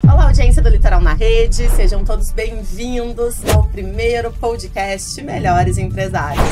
Olá, audiência do Litoral na Rede, sejam todos bem-vindos ao primeiro podcast Melhores Empresários.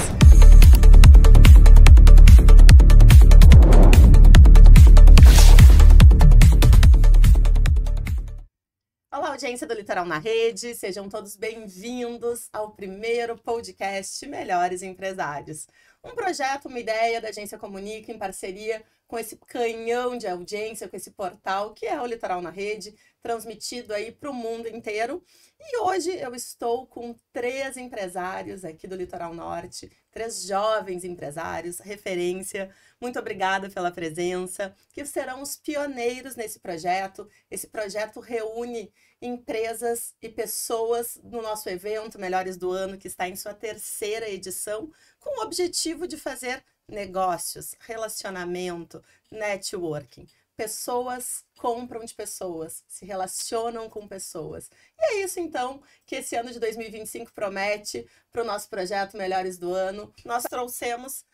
Olá, audiência do Litoral na Rede, sejam todos bem-vindos ao primeiro podcast Melhores Empresários. Um projeto, uma ideia da Agência Comunica em parceria com esse canhão de audiência, com esse portal que é o Litoral na Rede, transmitido aí para o mundo inteiro. E hoje eu estou com 3 empresários aqui do Litoral Norte, 3 jovens empresários, referência. Muito obrigada pela presença, que serão os pioneiros nesse projeto. Esse projeto reúne empresas e pessoas no nosso evento Melhores do Ano, que está em sua 3ª edição, com o objetivo de fazer negócios, relacionamento, networking. Pessoas compram de pessoas, se relacionam com pessoas. E é isso, então, que esse ano de 2025 promete para o nosso projeto Melhores do Ano. Nós trouxemos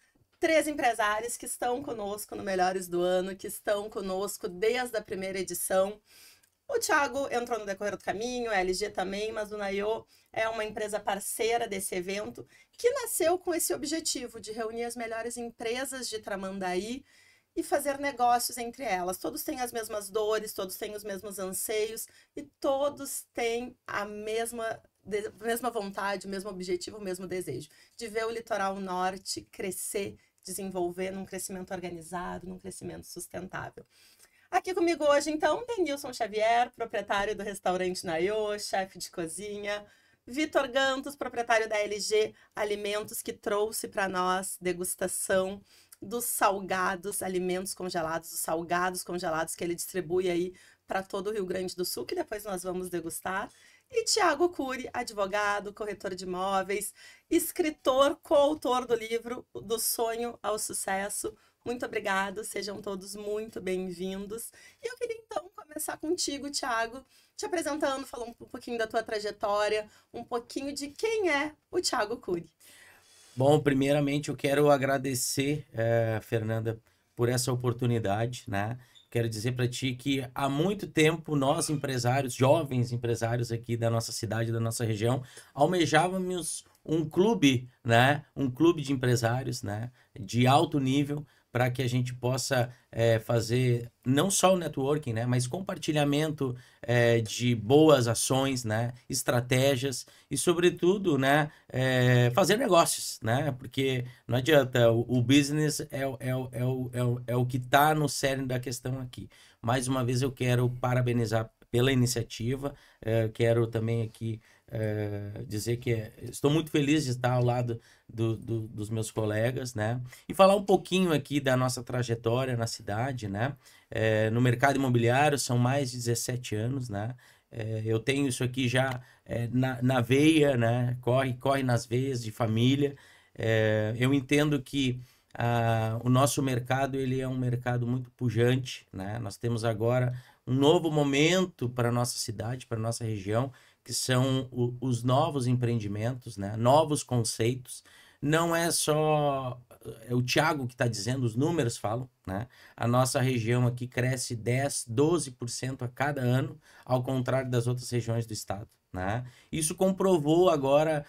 3 empresários que estão conosco no Melhores do Ano, que estão conosco desde a primeira edição. O Thiago entrou no decorrer do caminho, a LG também, mas o Nayo é uma empresa parceira desse evento que nasceu com esse objetivo de reunir as melhores empresas de Tramandaí e fazer negócios entre elas. Todos têm as mesmas dores, todos têm os mesmos anseios e todos têm a mesma vontade, o mesmo objetivo, o mesmo desejo de ver o Litoral Norte crescer, desenvolver num crescimento organizado, num crescimento sustentável. Aqui comigo hoje, então, Denilson Xavier, proprietário do restaurante Nayo, chefe de cozinha. Vitor Gantos, proprietário da LG Alimentos, que trouxe para nós degustação dos salgados, alimentos congelados, os salgados congelados que ele distribui aí para todo o Rio Grande do Sul, que depois nós vamos degustar. E Thiago Cury, advogado, corretor de imóveis, escritor, coautor do livro Do Sonho ao Sucesso. Muito obrigada, sejam todos muito bem-vindos. E eu queria então começar contigo, Thiago, te apresentando, falando um pouquinho da tua trajetória, um pouquinho de quem é o Thiago Cury. Bom, primeiramente eu quero agradecer, Fernanda, por essa oportunidade, né? Quero dizer para ti que há muito tempo nós empresários, jovens empresários aqui da nossa cidade, da nossa região, almejávamos um clube, né? Um clube de empresários, né? De alto nível, para que a gente possa fazer não só o networking, né, mas compartilhamento de boas ações, né, estratégias e, sobretudo, né, fazer negócios, né, porque não adianta, o business é o que está no cerne da questão aqui. Mais uma vez eu quero parabenizar pela iniciativa, quero também aqui dizer que estou muito feliz de estar ao lado dos meus colegas, né? E falar um pouquinho aqui da nossa trajetória na cidade, né? No mercado imobiliário são mais de 17 anos, né? Eu tenho isso aqui já na veia, né? Corre nas veias de família. Eu entendo que o nosso mercado ele é um mercado muito pujante, né? Nós temos agora um novo momento para a nossa cidade, para a nossa região, que são os novos empreendimentos, né? Novos conceitos. Não é só o Thiago que está dizendo, os números falam, né? A nossa região aqui cresce 10, 12% a cada ano, ao contrário das outras regiões do estado, né? Isso comprovou agora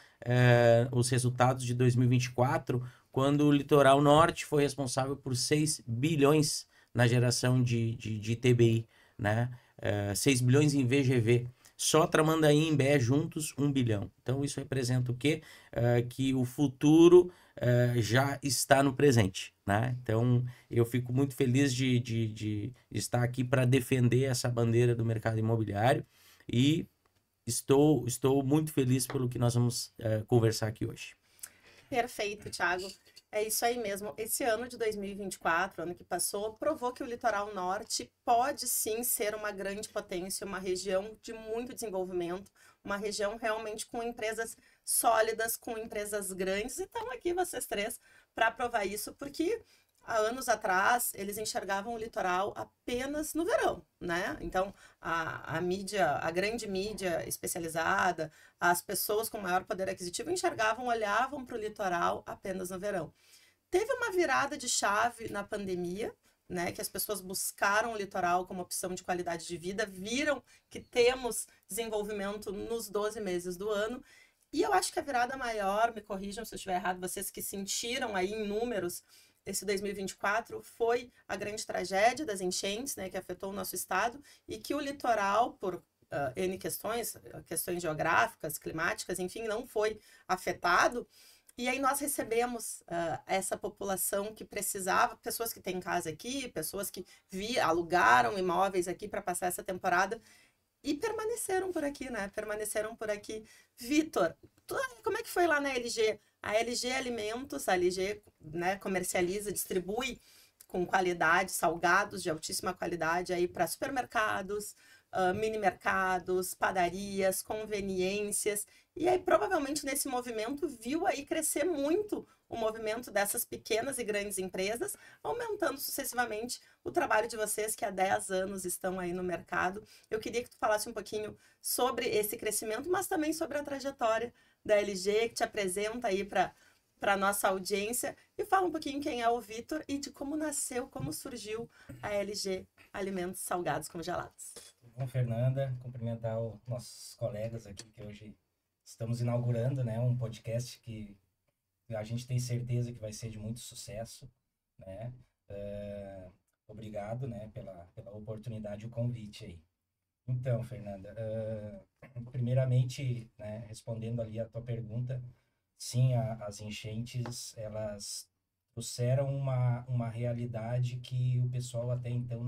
os resultados de 2024, quando o Litoral Norte foi responsável por 6 bilhões na geração de TBI, né? 6 bilhões em VGV. Só Tramandaí e Imbé juntos, 1 bilhão. Então, isso representa o quê? Que o futuro já está no presente, né? Então, eu fico muito feliz de estar aqui para defender essa bandeira do mercado imobiliário e estou muito feliz pelo que nós vamos conversar aqui hoje. Perfeito, Thiago. É isso aí mesmo. Esse ano de 2024, ano que passou, provou que o Litoral Norte pode sim ser uma grande potência, uma região de muito desenvolvimento, uma região realmente com empresas sólidas, com empresas grandes. E estão aqui vocês 3 para provar isso, porque há anos atrás eles enxergavam o litoral apenas no verão, né? Então a mídia, a grande mídia especializada, as pessoas com maior poder aquisitivo olhavam para o litoral apenas no verão. Teve uma virada de chave na pandemia, né, que as pessoas buscaram o litoral como opção de qualidade de vida, viram que temos desenvolvimento nos 12 meses do ano. E eu acho que a virada maior, me corrijam se eu estiver errado, vocês que sentiram aí em números esse 2024, foi a grande tragédia das enchentes, né, que afetou o nosso estado, e que o litoral, por N questões geográficas, climáticas, enfim, não foi afetado. E aí nós recebemos essa população que precisava, pessoas que têm casa aqui, pessoas que alugaram imóveis aqui para passar essa temporada e permaneceram por aqui, né? Permaneceram por aqui. Vitor, como é que foi lá na LG? A LG Alimentos, a LG, né, comercializa, distribui com qualidade, salgados de altíssima qualidade aí para supermercados, mini mercados, padarias, conveniências. E aí, provavelmente, nesse movimento, viu aí crescer muito o movimento dessas pequenas e grandes empresas, aumentando sucessivamente o trabalho de vocês, que há 10 anos estão aí no mercado. Eu queria que tu falasse um pouquinho sobre esse crescimento, mas também sobre a trajetória da LG, que te apresenta aí para a nossa audiência, e fala um pouquinho quem é o Vitor e de como nasceu, como surgiu a LG Alimentos Salgados Congelados. Bom, Fernanda, cumprimentar os nossos colegas aqui que hoje estamos inaugurando, né, um podcast que a gente tem certeza que vai ser de muito sucesso, né? Obrigado, né, pela oportunidade e o convite aí. Então, Fernanda, primeiramente, né, respondendo ali a tua pergunta, sim, as enchentes, elas trouxeram uma realidade que o pessoal até então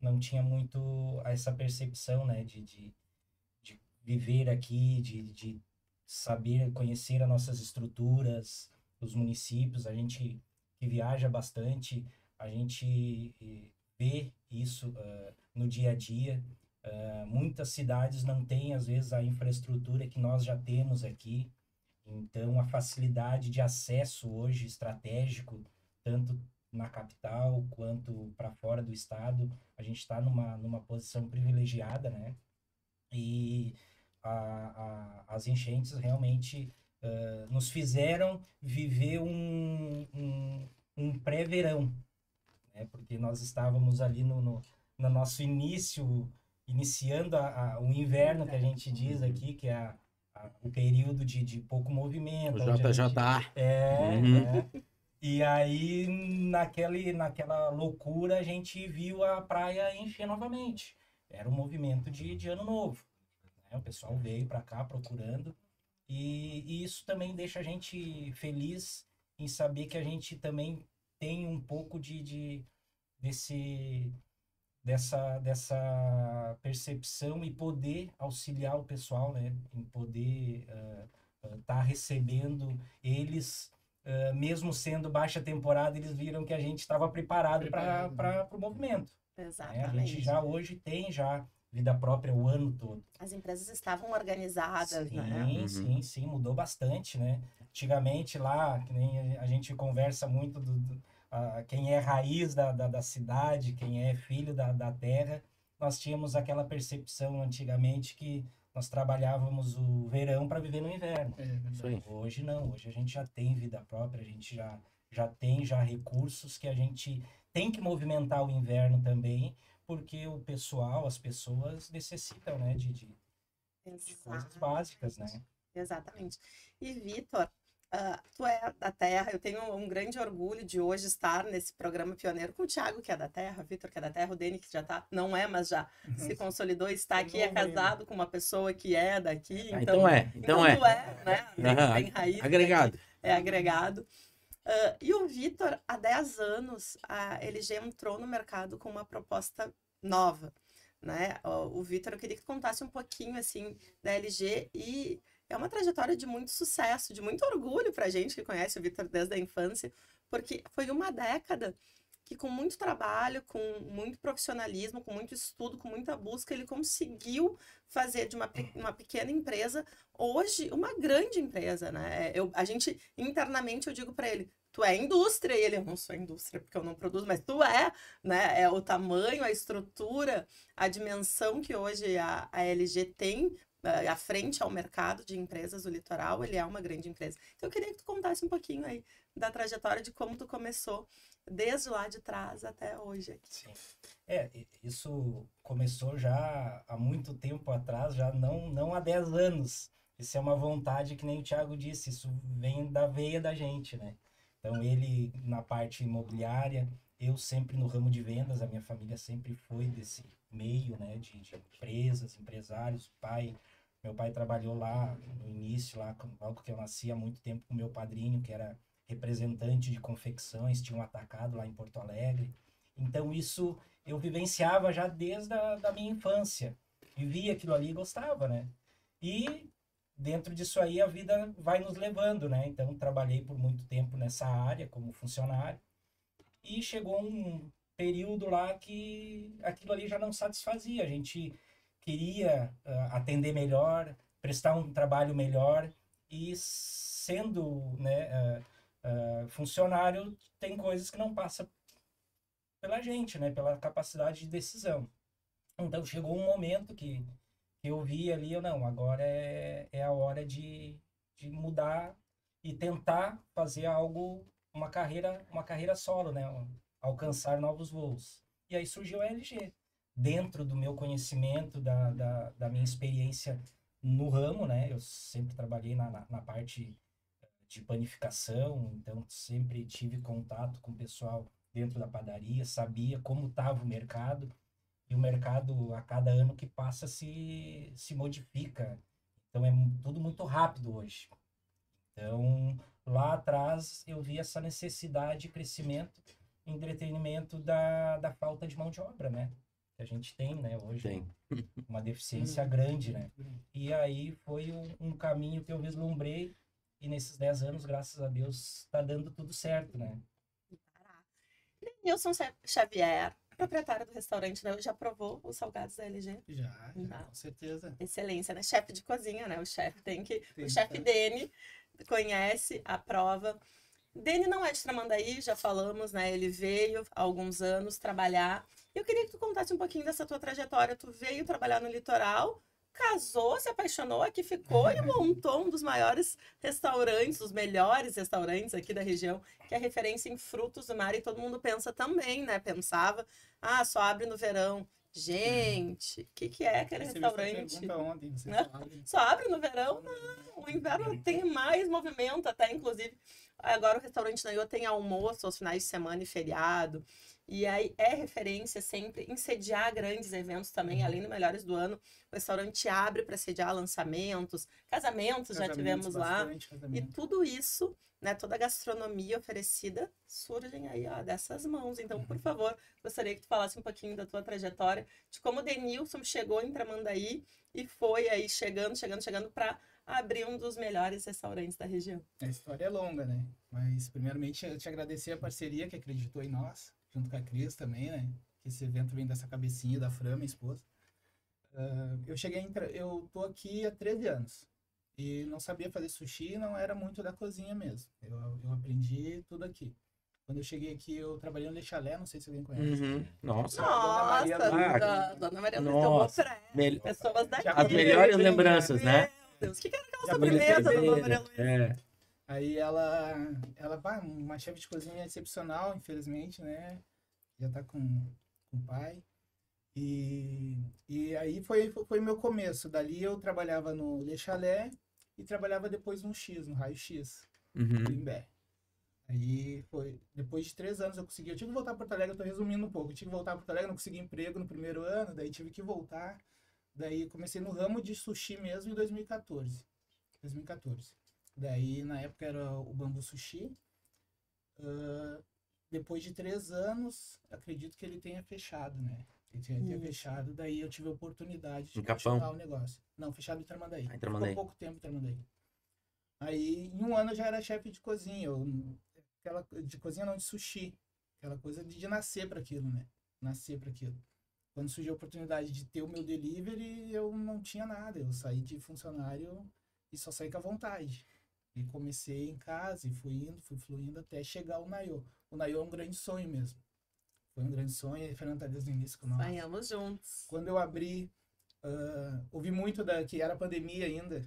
não tinha muito essa percepção, né, de viver aqui, de saber, conhecer as nossas estruturas, os municípios. A gente que viaja bastante, a gente vê isso no dia a dia. Muitas cidades não têm, às vezes, a infraestrutura que nós já temos aqui. Então, a facilidade de acesso hoje estratégico, tanto na capital quanto para fora do estado, a gente está numa posição privilegiada, né? E as enchentes realmente nos fizeram viver um pré-verão, né? Porque nós estávamos ali no nosso iniciando o inverno, que a gente diz aqui, que é o período de pouco movimento. O JJA. E aí, naquela loucura, a gente viu a praia encher novamente. Era um movimento de ano novo. O pessoal veio para cá procurando, e isso também deixa a gente feliz em saber que a gente também tem um pouco dessa percepção e poder auxiliar o pessoal, né? Em poder tá recebendo eles, mesmo sendo baixa temporada, eles viram que a gente estava preparado para o movimento. Exatamente. A gente já hoje tem vida própria o ano todo. As empresas estavam organizadas, sim, né? Sim, mudou bastante, né? Antigamente lá, que nem a gente conversa muito quem é raiz da cidade, quem é filho da terra, nós tínhamos aquela percepção antigamente que nós trabalhávamos o verão para viver no inverno. Hoje não, hoje a gente já tem vida própria, a gente já tem recursos que a gente tem que movimentar o inverno também, porque o pessoal, as pessoas necessitam, né, de coisas básicas, né? Exatamente. E, Vitor, tu é da Terra, eu tenho um grande orgulho de hoje estar nesse programa pioneiro com o Thiago, que é da Terra, o Vitor, que é da Terra, o Deni, que já tá, não é, mas já se consolidou, está aqui, é casado com uma pessoa que é daqui. Então tu é, né? Tem raiz. Agregado. Daqui, é agregado. E o Vitor, há 10 anos, ele já entrou no mercado com uma proposta nova, né? O Vitor, eu queria que tu contasse um pouquinho, assim, da LG, e é uma trajetória de muito sucesso, de muito orgulho pra gente que conhece o Vitor desde a infância, porque foi uma década que, com muito trabalho, com muito profissionalismo, com muito estudo, com muita busca, ele conseguiu fazer de uma pequena empresa, hoje, uma grande empresa, né? A gente, internamente, eu digo para ele, tu é indústria, e ele, eu não sou indústria porque eu não produzo, mas tu é, né? É o tamanho, a estrutura, a dimensão que hoje a LG tem à frente ao mercado de empresas do litoral, ele é uma grande empresa. Então eu queria que tu contasse um pouquinho aí da trajetória de como tu começou desde lá de trás até hoje aqui. Sim. Isso começou já há muito tempo atrás, já não há 10 anos. Isso é uma vontade que nem o Thiago disse, isso vem da veia da gente, né? Então ele na parte imobiliária, eu sempre no ramo de vendas, a minha família sempre foi desse meio, né, de empresas, empresários, meu pai trabalhou lá no início, lá logo que eu nasci, há muito tempo com meu padrinho, que era representante de confecções, tinha um atacado lá em Porto Alegre. Então isso eu vivenciava já desde da minha infância. Vivia aquilo ali e gostava, né? E dentro disso aí a vida vai nos levando, né? Então trabalhei por muito tempo nessa área como funcionário. E chegou um período lá que aquilo ali já não satisfazia. A gente queria atender melhor, prestar um trabalho melhor e sendo, né, funcionário, tem coisas que não passa pela gente, né, pela capacidade de decisão. Então chegou um momento que eu vi ali, não, agora é a hora de mudar e tentar fazer algo, uma carreira solo, né, alcançar novos voos. E aí surgiu a LG. Dentro do meu conhecimento, da minha experiência no ramo, né, eu sempre trabalhei na parte de panificação, então sempre tive contato com o pessoal dentro da padaria, sabia como estava o mercado, e o mercado a cada ano que passa se modifica, então é tudo muito rápido hoje. Então lá atrás eu vi essa necessidade de crescimento em detrimento da falta de mão de obra, né, que a gente tem, né, hoje. Tem. Uma deficiência grande, né, e aí foi um caminho que eu vislumbrei. E nesses 10 anos, graças a Deus, tá dando tudo certo, né? Nilson Xavier, proprietário do restaurante, né? Já provou os salgados da LG? Já, com certeza. Excelência, né? Chefe de cozinha, né? O chefe tem que... Tem, o chefe Dene conhece a prova. Dene não é de Tramandaí, já falamos, né? Ele veio há alguns anos trabalhar. Eu queria que tu contasse um pouquinho dessa tua trajetória. Tu veio trabalhar no litoral, casou, se apaixonou, aqui ficou e montou um dos maiores restaurantes, os melhores restaurantes aqui da região, que é referência em frutos do mar, e todo mundo pensa também, né? Pensava, só abre no verão. Gente, o que é aquele restaurante? Ontem, Só abre no verão? Não, o inverno tem mais movimento até, inclusive. Agora o restaurante Naiô tem almoço aos finais de semana e feriado. E aí é referência sempre em sediar grandes eventos também, além do Melhores do Ano. O restaurante abre para sediar lançamentos, casamentos já tivemos lá. E tudo isso, né, toda a gastronomia oferecida, surgem aí dessas mãos. Então, por favor, gostaria que tu falasse um pouquinho da tua trajetória, de como o Denilson chegou em Tramandaí e foi aí chegando para abrir um dos melhores restaurantes da região. A história é longa, né? Mas, primeiramente, eu te agradecer a parceria que acreditou em nós, junto com a Cris também, né? Que esse evento vem dessa cabecinha da Fran, minha esposa. Eu tô aqui há 13 anos e não sabia fazer sushi, não era muito da cozinha mesmo. Eu aprendi tudo aqui. Quando eu cheguei aqui, eu trabalhei no Le Chalet, não sei se alguém conhece. Nossa, Dona Maria Luísa, pessoas daqui. As melhores lembranças, né? Deus, o que era aquela sobremesa da Dona Maria Luísa? Aí ela uma chefe de cozinha excepcional, infelizmente, né? Já tá com o pai. E aí foi meu começo. Dali eu trabalhava no Le Chalet e trabalhava depois no X, no Raio X, no Imbé. Aí foi, depois de 3 anos eu tive que voltar para Porto Alegre, eu tô resumindo um pouco. Eu tive que voltar para Porto Alegre, não consegui emprego no primeiro ano, daí tive que voltar. Daí comecei no ramo de sushi mesmo em 2014. Daí na época era o Bambu Sushi. Depois de 3 anos, acredito que ele tenha fechado, né? Ele tinha fechado, daí eu tive a oportunidade de continuar o negócio. Não, fechado em Tramandaí. Ficou pouco tempo em Tramandaí. Aí, em 1 ano eu já era chefe de cozinha. De cozinha não, de sushi. Aquela coisa de nascer para aquilo, né? Nascer para aquilo. Quando surgiu a oportunidade de ter o meu delivery, eu não tinha nada. Eu saí de funcionário e só saí com a vontade. E comecei em casa e fui fluindo até chegar ao Naiô. O Naiô é um grande sonho mesmo. Foi um grande sonho, e a Fernanda tá desde o início com nós. Sonhamos juntos. Quando eu abri, ouvi muito que era pandemia ainda.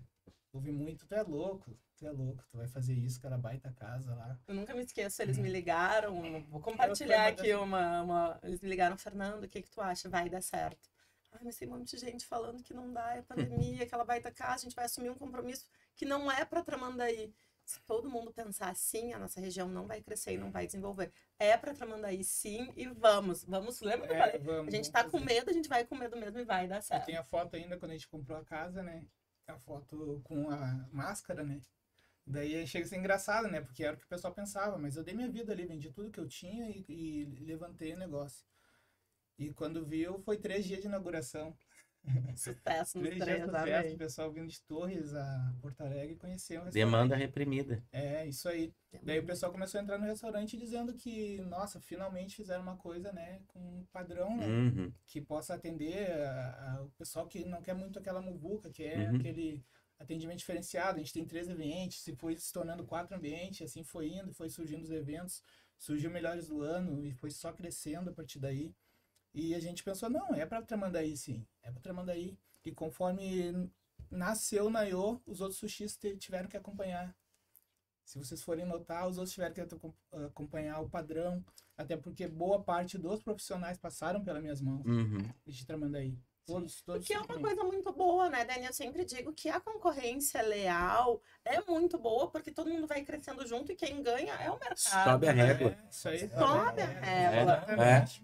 Ouvi muito, tu é louco, tu vai fazer isso, cara, baita casa lá. Eu nunca me esqueço, eles me ligaram, vou compartilhar aqui eles me ligaram, Fernando, o que tu acha? Vai dar certo. Ai, mas tem um monte de gente falando que não dá, é pandemia, aquela baita casa, a gente vai assumir um compromisso que não é para Tramandaí. Se todo mundo pensar assim, a nossa região não vai crescer e não vai desenvolver. É para Tramandaí, sim, e vamos, lembra que eu falei? A gente tá com medo, a gente vai com medo mesmo e vai dar certo. Tem a foto ainda quando a gente comprou a casa, né? A foto com a máscara, né? Daí chega a ser engraçado, né? Porque era o que o pessoal pensava, mas eu dei minha vida ali, vendi tudo que eu tinha e levantei o negócio. E quando viu, foi 3 dias de inauguração. Sucesso nos 3 dias de sucesso, o pessoal vindo de Torres a Porto Alegre e conheceu o restaurante. Demanda reprimida. É, isso aí. Daí o pessoal começou a entrar no restaurante dizendo que, nossa, finalmente fizeram uma coisa, né, com um padrão, né, que possa atender o pessoal que não quer muito aquela muvuca, que é aquele atendimento diferenciado. A gente tem 3 ambientes, se foi se tornando 4 ambientes, assim foi indo, foi surgindo os eventos, surgiu Melhores do Ano e foi só crescendo a partir daí. E a gente pensou, não, é para Tramandaí, sim, é para Tramandaí. E conforme nasceu o Naiô, os outros sushis tiveram que acompanhar. Se vocês forem notar, os outros tiveram que acompanhar o padrão, até porque boa parte dos profissionais passaram pelas minhas mãos de Tramandaí. Todos porque é uma coisa muito boa, né, Dani? Eu sempre digo que a concorrência leal é muito boa, porque todo mundo vai crescendo junto e quem ganha é o mercado. Sobe a régua. Isso aí. Sobe a régua.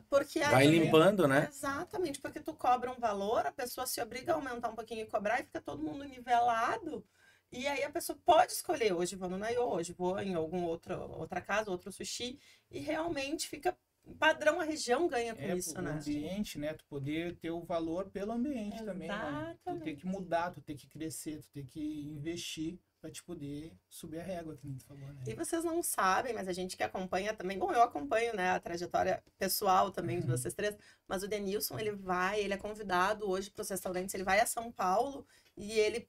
Porque vai limpando, né? Exatamente, porque tu cobra um valor, a pessoa se obriga a aumentar um pouquinho e cobrar e fica todo mundo nivelado. E aí a pessoa pode escolher, hoje vou no Naiô, hoje vou em outra casa, outro sushi, e realmente fica padrão, a região ganha com isso, né? O ambiente, né? Tu poder ter o valor pelo ambiente também, né? Tu ter que mudar, tu ter que crescer, tu ter que investir para te poder subir a régua, que nem tu falou, né? E vocês não sabem, mas a gente que acompanha também, bom, eu acompanho, né, a trajetória pessoal também de vocês três, mas o Denilson, ele é convidado hoje para os restaurantes, ele vai a São Paulo e ele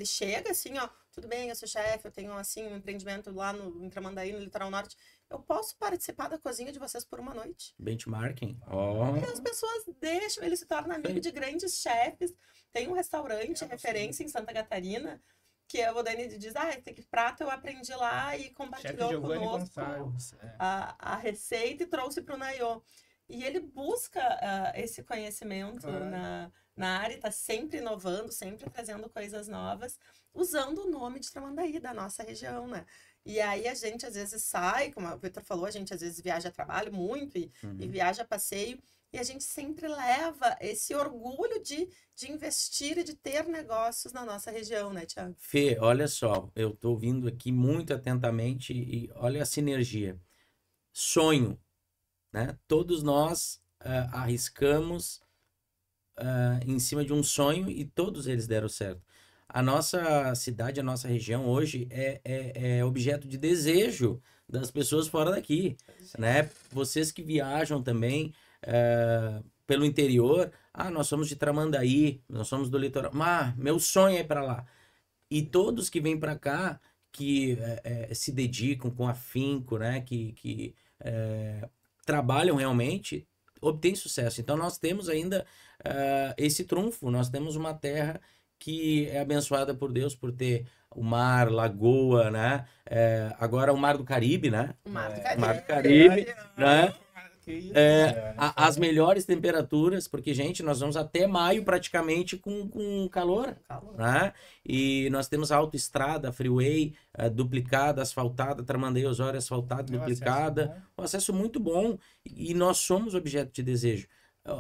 chega assim, ó, tudo bem, eu sou chefe, eu tenho, assim, um empreendimento lá em Tramandaí, no Litoral Norte, eu posso participar da cozinha de vocês por uma noite? Benchmarking. E as pessoas deixam, ele se torna amigo de grandes chefes. Tem um restaurante referência em Santa Catarina, que o Dani diz, esse prato eu aprendi lá e compartilhou conosco a receita e trouxe para o Naiô. E ele busca esse conhecimento na área, está sempre inovando, sempre trazendo coisas novas, usando o nome de Tramandaí, da nossa região, né? E aí a gente às vezes sai, como o Victor falou, a gente às vezes viaja a trabalho muito e viaja a passeio, e a gente sempre leva esse orgulho de investir e de ter negócios na nossa região, né, Thiago? Fê, olha só, eu tô ouvindo aqui muito atentamente e olha a sinergia. Sonho, né? Todos nós arriscamos em cima de um sonho e todos eles deram certo. A nossa cidade, a nossa região hoje é objeto de desejo das pessoas fora daqui, né? Vocês que viajam também pelo interior, nós somos de Tramandaí, nós somos do litoral, meu sonho é ir para lá. E todos que vêm para cá, que se dedicam com afinco, né? Que trabalham realmente, obtêm sucesso. Então nós temos ainda esse trunfo, nós temos uma terra que é abençoada por Deus por ter o mar, lagoa, né? Agora o Mar do Caribe, né? O Mar do Caribe. O Mar do Caribe, né? As melhores temperaturas, porque, gente, nós vamos até maio praticamente com calor, né? E nós temos a autoestrada, a freeway duplicada, asfaltada, Tramandaí Osório asfaltada, duplicada, um acesso muito bom, e nós somos objeto de desejo.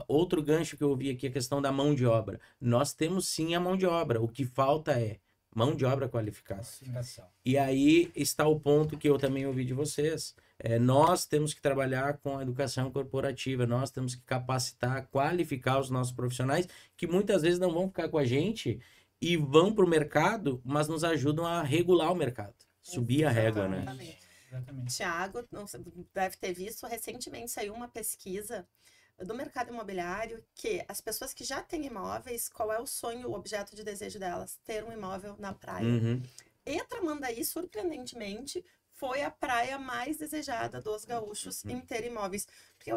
Outro gancho que eu ouvi aqui, a questão da mão de obra. Nós temos sim a mão de obra, o que falta é mão de obra qualificada. E aí está o ponto que eu também ouvi de vocês. Nós temos que trabalhar com a educação corporativa, nós temos que capacitar, qualificar os nossos profissionais, que muitas vezes não vão ficar com a gente e vão para o mercado, mas nos ajudam a regular o mercado, subir a régua, né? Exatamente. Tiago, deve ter visto, recentemente saiu uma pesquisa do mercado imobiliário, que as pessoas que já têm imóveis, qual é o sonho, o objeto de desejo delas? Ter um imóvel na praia. E Tramandaí, surpreendentemente, foi a praia mais desejada dos gaúchos em ter imóveis. Porque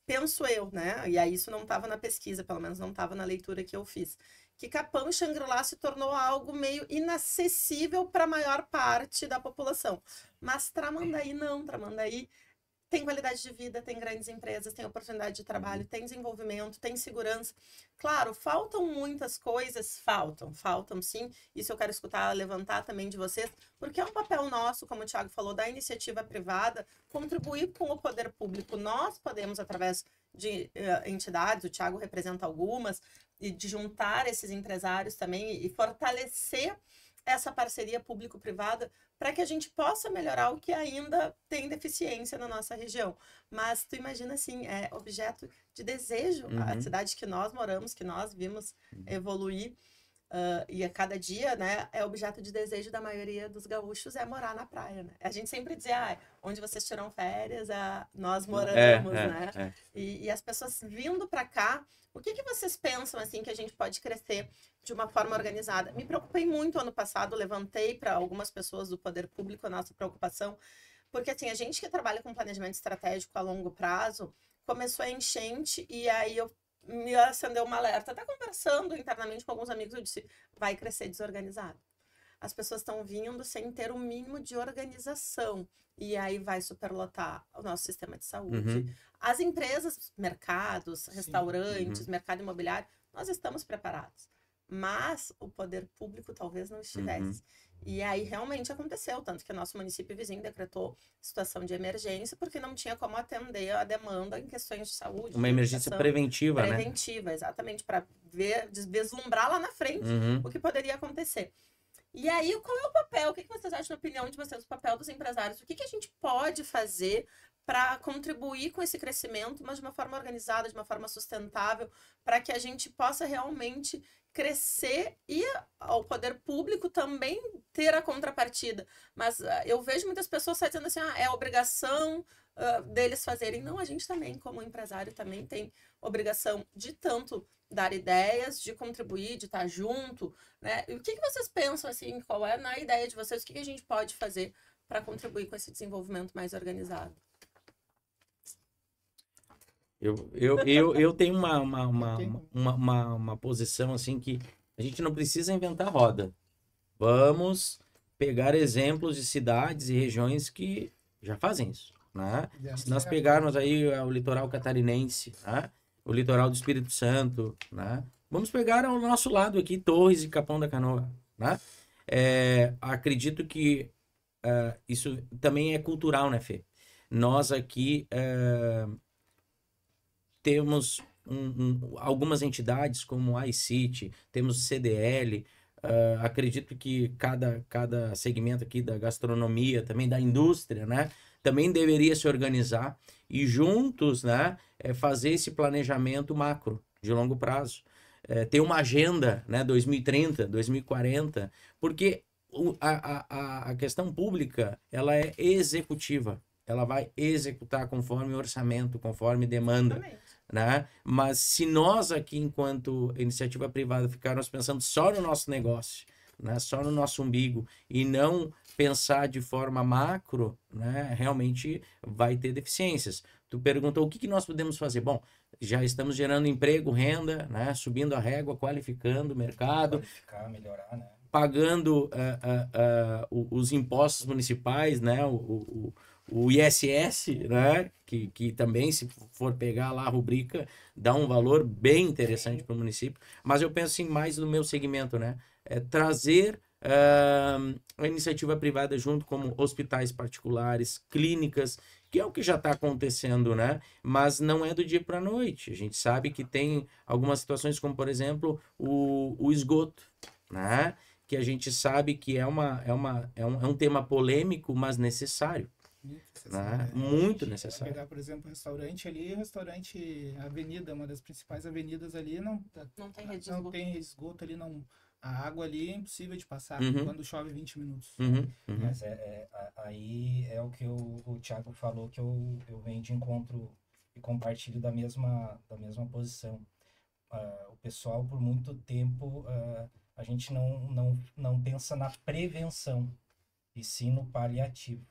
penso eu, né? E aí isso não estava na pesquisa, pelo menos não estava na leitura que eu fiz, que Capão e Xangri-Lá se tornou algo meio inacessível para a maior parte da população. Mas Tramandaí não, Tramandaí tem qualidade de vida, tem grandes empresas, tem oportunidade de trabalho, tem desenvolvimento, tem segurança. Claro, faltam muitas coisas, faltam sim. Isso eu quero escutar, levantar também de vocês, porque é um papel nosso, como o Thiago falou, da iniciativa privada, contribuir com o poder público. Nós podemos, através de entidades, o Thiago representa algumas, e de juntar esses empresários também e fortalecer essa parceria público-privada para que a gente possa melhorar o que ainda tem deficiência na nossa região. Mas tu imagina assim, é objeto de desejo, a cidade que nós moramos, que nós vimos evoluir, e a cada dia, né, é objeto de desejo da maioria dos gaúchos é morar na praia, né? A gente sempre dizia, onde vocês tiram férias, nós moramos, né? E as pessoas vindo para cá, o que vocês pensam, assim, que a gente pode crescer de uma forma organizada? Me preocupei muito ano passado, levantei para algumas pessoas do poder público a nossa preocupação, porque, assim, a gente que trabalha com planejamento estratégico a longo prazo, começou a enchente e aí me acendeu uma alerta. Até conversando internamente com alguns amigos, eu disse, vai crescer desorganizado. As pessoas estão vindo sem ter o mínimo de organização. E aí vai superlotar o nosso sistema de saúde. As empresas, mercados, restaurantes, mercado imobiliário, nós estamos preparados. Mas o poder público talvez não estivesse. E aí realmente aconteceu, tanto que o nosso município vizinho decretou situação de emergência porque não tinha como atender a demanda em questões de saúde. Uma emergência preventiva, né? Preventiva, exatamente, para vislumbrar lá na frente o que poderia acontecer. E aí, qual é o papel? O que vocês acham, na opinião de vocês, o papel dos empresários? O que a gente pode fazer para contribuir com esse crescimento, mas de uma forma organizada, de uma forma sustentável, para que a gente possa realmente crescer e ao poder público também ter a contrapartida? Mas eu vejo muitas pessoas dizendo assim, é obrigação deles fazerem. Não, a gente também, como empresário, também tem obrigação de tanto dar ideias, de contribuir, de estar junto, né? E o que vocês pensam, assim, qual é na ideia de vocês, o que a gente pode fazer para contribuir com esse desenvolvimento mais organizado? Eu tenho uma posição assim que a gente não precisa inventar roda. Vamos pegar exemplos de cidades e regiões que já fazem isso, né? Se nós pegarmos aí o litoral catarinense, né? O litoral do Espírito Santo, né? Vamos pegar ao nosso lado aqui, Torres e Capão da Canoa, né? Acredito que isso também é cultural, né, Fê? Nós aqui temos algumas entidades como a iCity, temos CDL, acredito que cada segmento aqui da gastronomia, também da indústria, né, também deveria se organizar e juntos, né, fazer esse planejamento macro de longo prazo. Ter uma agenda, né, 2030, 2040, porque a questão pública, ela é executiva, ela vai executar conforme orçamento, conforme demanda. Né? Mas se nós aqui, enquanto iniciativa privada, ficarmos pensando só no nosso negócio, né? Só no nosso umbigo e não pensar de forma macro, né? Realmente vai ter deficiências. Tu perguntou o que nós podemos fazer. Bom, já estamos gerando emprego, renda, né? Subindo a régua, qualificando o mercado. Qualificar, melhorar, né? Pagando os impostos municipais, né? O ISS, né? Que também, se for pegar lá a rubrica, dá um valor bem interessante para o município. Mas eu penso assim, mais no meu segmento, né? Trazer a iniciativa privada junto, como hospitais particulares, clínicas, que é o que já está acontecendo, né? Mas não é do dia para a noite. A gente sabe que tem algumas situações, como, por exemplo, o esgoto, né? Que a gente sabe que é um tema polêmico, mas necessário. Muito necessário. Pegar, por exemplo, um restaurante ali, Avenida, uma das principais avenidas ali, não tem rede de esgoto ali, não. A água ali é impossível de passar quando chove 20 minutos. Mas aí é o que o Thiago falou, que eu venho de encontro e compartilho da mesma posição. O pessoal, por muito tempo, a gente não pensa na prevenção, e sim no paliativo.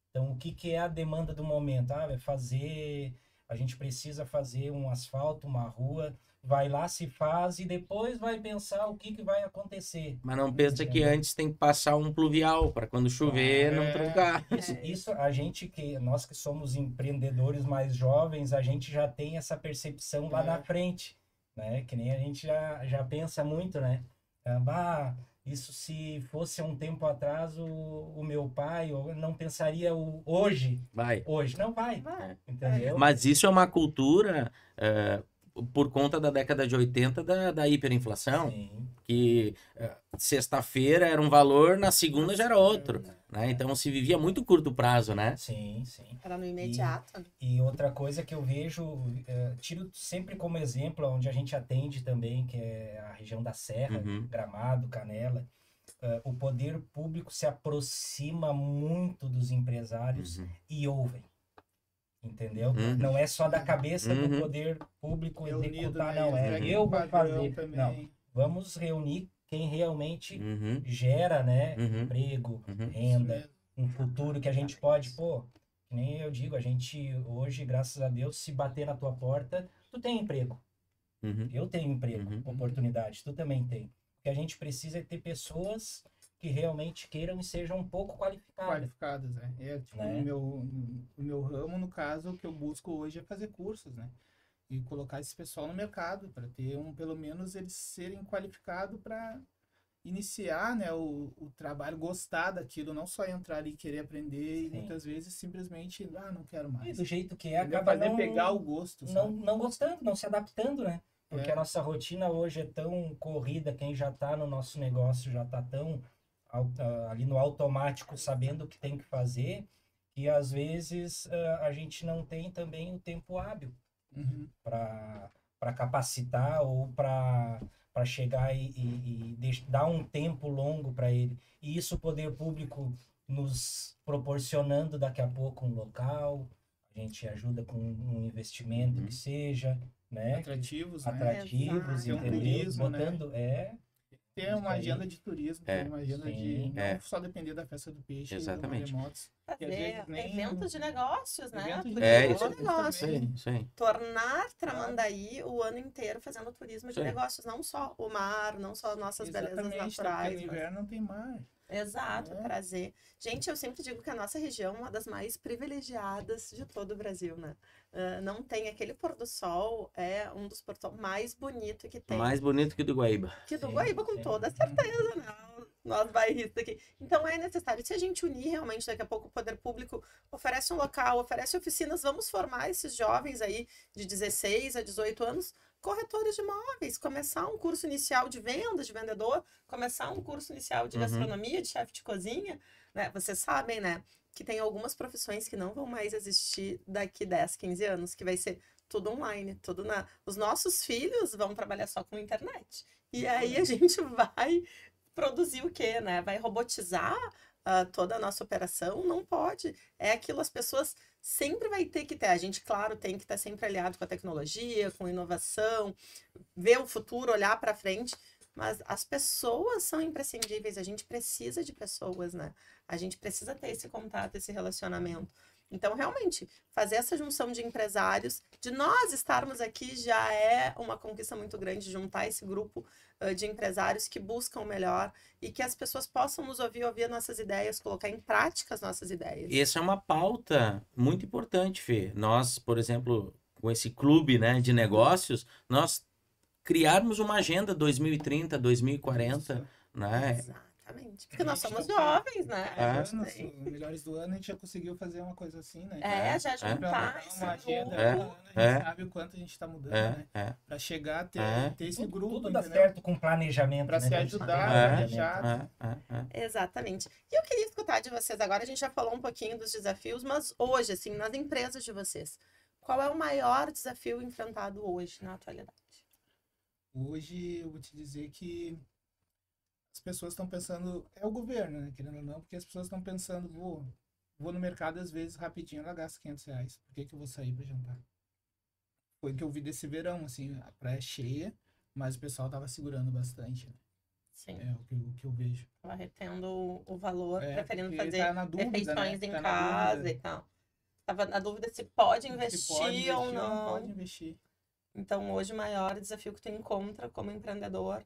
Então, o que é a demanda do momento? É fazer a gente precisa fazer um asfalto, uma rua, vai lá, se faz e depois vai pensar o que vai acontecer. Mas não pensa que antes tem que passar um pluvial para quando chover não truncar. Isso nós que somos empreendedores mais jovens, a gente já tem essa percepção lá na frente, né? Que nem a gente já pensa muito, né? Isso se fosse um tempo atrás, o meu pai não pensaria hoje. Hoje não vai. Entendeu? Mas isso é uma cultura por conta da década de 80 da hiperinflação. Sim. Que sexta-feira era um valor, na segunda já era outro. Né? Então se vivia muito curto prazo, né? Sim. Era no imediato. E outra coisa que eu vejo, tiro sempre como exemplo, onde a gente atende também, que é a região da Serra, Gramado, Canela, o poder público se aproxima muito dos empresários e ouvem. Entendeu? Não é só da cabeça do poder público executar, não. Eu vou fazer. Não. Vamos reunir quem realmente gera, né? Emprego, renda, um futuro que a gente pode, que nem eu digo, a gente hoje, graças a Deus, se bater na tua porta, tu tem emprego. Eu tenho emprego, oportunidade, tu também tem. O que a gente precisa é ter pessoas que realmente queiram e sejam um pouco qualificadas. Tipo, o meu ramo, no caso, o que eu busco hoje é fazer cursos, né? E colocar esse pessoal no mercado, para ter pelo menos eles serem qualificados para iniciar, né, o trabalho, gostar daquilo, não só entrar ali e querer aprender. E muitas vezes simplesmente, não quero mais. E do jeito que acaba pegar o gosto, não gostando, não se adaptando, né? Porque a nossa rotina hoje é tão corrida, quem já está no nosso negócio já está tão ali no automático, sabendo o que tem que fazer, que às vezes a gente não tem também o tempo hábil para capacitar ou para chegar e dar um tempo longo para ele. E isso o poder público nos proporcionando daqui a pouco um local, a gente ajuda com um investimento que seja, né? Atrativos, entendeu? Turismo, botando, ter uma agenda de turismo, ter uma agenda de não só depender da festa do peixe. Exatamente. Fazer eventos de negócios, né? Eventos de negócios. Isso aí. Tornar Tramandaí o ano inteiro fazendo turismo de negócios, não só o mar, não só nossas belezas naturais. No inverno não tem mar. Exato, trazer. Gente, eu sempre digo que a nossa região é uma das mais privilegiadas de todo o Brasil, né? Não tem aquele pôr do sol, é um dos pôr do sol mais bonitos que tem. Mais bonito que o do Guaíba. Guaíba, com toda certeza, né? Nós bairristas aqui. Então é necessário, se a gente unir realmente, daqui a pouco o poder público oferece um local, oferece oficinas, vamos formar esses jovens aí de 16 a 18 anos, corretores de imóveis, começar um curso inicial de vendas, de vendedor, começar um curso inicial de gastronomia, de chefe de cozinha, né? Vocês sabem, né, que tem algumas profissões que não vão mais existir daqui 10, 15 anos, que vai ser tudo online, tudo os nossos filhos vão trabalhar só com internet. E aí a gente vai produzir o quê, né? Vai robotizar toda a nossa operação? Não pode. É aquilo, as pessoas sempre vai ter que ter. A gente, claro, tem que estar sempre aliado com a tecnologia, com inovação, ver o futuro, olhar para frente, mas as pessoas são imprescindíveis. A gente precisa de pessoas, né? A gente precisa ter esse contato, esse relacionamento. Então, realmente, fazer essa junção de empresários, de nós estarmos aqui, já é uma conquista muito grande, juntar esse grupo de empresários que buscam o melhor e que as pessoas possam nos ouvir nossas ideias, colocar em prática as nossas ideias. Essa é uma pauta muito importante, Fê. Nós, por exemplo, com esse clube, né, de negócios, nós criarmos uma agenda 2030, 2040, né? Exatamente. Porque nós somos jovens, né? Nos melhores do ano a gente já conseguiu fazer uma coisa assim, né? Já juntar uma agenda, a gente sabe o quanto a gente está mudando, né? Para chegar a ter esse grupo, tudo dá certo com planejamento, para se ajudar, Exatamente. E eu queria escutar de vocês agora, a gente já falou um pouquinho dos desafios, mas hoje, assim, nas empresas de vocês, qual é o maior desafio enfrentado hoje, na atualidade? Hoje, eu vou te dizer que as pessoas estão pensando, é o governo, né, querendo ou não, porque as pessoas estão pensando, vou no mercado, às vezes, rapidinho, ela gasta R$500. Por que eu vou sair para jantar? Foi o que eu vi desse verão, assim, a praia cheia, mas o pessoal tava segurando bastante, né? Sim. É o que eu vejo. Tava retendo o valor, preferindo fazer tá na dúvida, refeições né? em casa e tal. Estava na dúvida se pode investir ou não. Pode investir. Então, hoje, o maior desafio que tu encontra como empreendedor,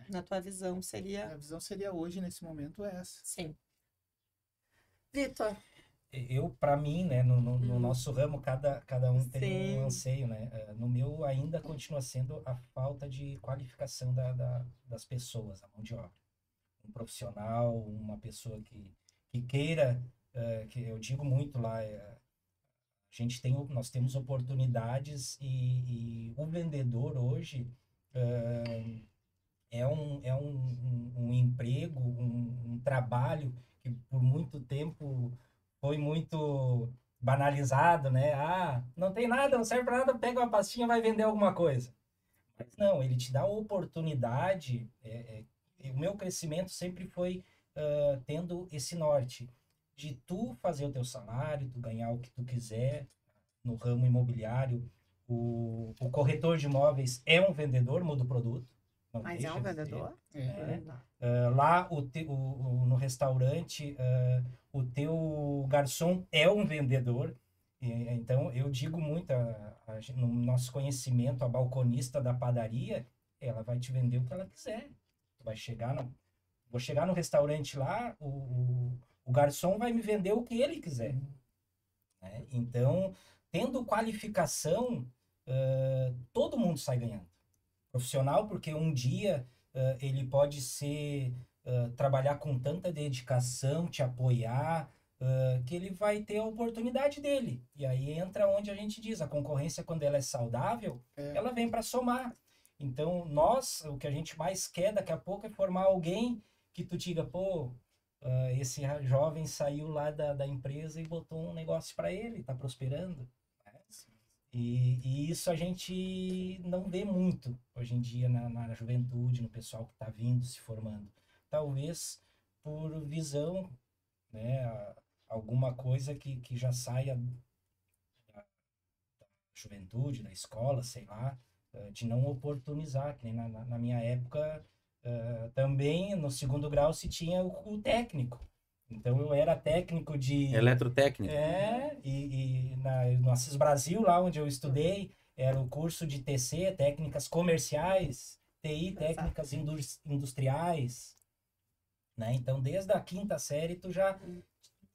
na tua visão, seria... A visão seria hoje, nesse momento, essa. Sim. Vitor? Para mim, né, no nosso ramo, cada um tem um anseio, né? No meu, ainda continua sendo a falta de qualificação das pessoas, a mão de obra. Um profissional, uma pessoa que queira, que eu digo muito lá, nós temos oportunidades e o vendedor hoje é um emprego, um trabalho que por muito tempo foi muito banalizado, né? Não tem nada, não serve para nada, pega uma pastinha, vai vender alguma coisa. Mas não, ele te dá a oportunidade. O meu crescimento sempre foi tendo esse norte de tu fazer o teu salário, tu ganhar o que tu quiser no ramo imobiliário. O corretor de imóveis é um vendedor, muda o produto. Mas é um vendedor? Lá no restaurante, o teu garçom é um vendedor. Então, eu digo muito, no nosso conhecimento, a balconista da padaria, ela vai te vender o que ela quiser. Vou chegar no restaurante lá, o garçom vai me vender o que ele quiser. Né? Então, tendo qualificação, todo mundo sai ganhando. Profissional, porque um dia ele pode trabalhar com tanta dedicação, te apoiar, que ele vai ter a oportunidade dele. E aí entra onde a gente diz, a concorrência, quando ela é saudável, ela vem para somar. Então, o que a gente mais quer daqui a pouco é formar alguém que tu diga, esse jovem saiu lá da empresa e botou um negócio para ele, tá prosperando. E isso a gente não vê muito hoje em dia na juventude, no pessoal que está vindo, se formando. Talvez por visão, né, alguma coisa que já saia da juventude, da escola, sei lá, de não oportunizar. Que nem na minha época, também no segundo grau se tinha o técnico. Então, eu era técnico de... Eletrotécnico. No Assis Brasil, lá onde eu estudei, era o curso de TC, técnicas comerciais, TI, técnicas industriais. Né? Então, desde a 5ª série, tu já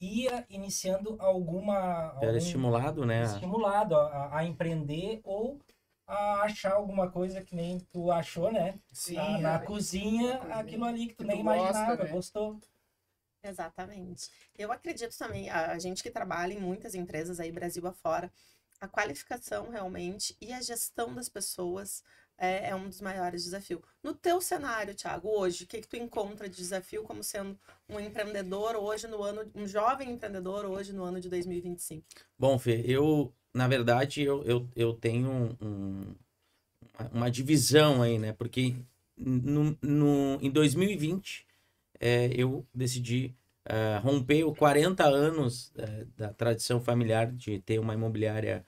ia iniciando Era estimulado, né? Estimulado a empreender ou a achar alguma coisa que nem tu achou, né? Sim, na cozinha, aquilo ali que tu nem imaginava, gostou. Exatamente. Eu acredito também, a gente que trabalha em muitas empresas aí, Brasil afora, a qualificação realmente e a gestão das pessoas é um dos maiores desafios. No teu cenário, Thiago, hoje, o que tu encontra de desafio como sendo um empreendedor hoje um jovem empreendedor hoje no ano de 2025? Bom, Fê, na verdade, eu tenho uma divisão aí, né? Porque em 2020, eu decidi romper os 40 anos da tradição familiar de ter uma imobiliária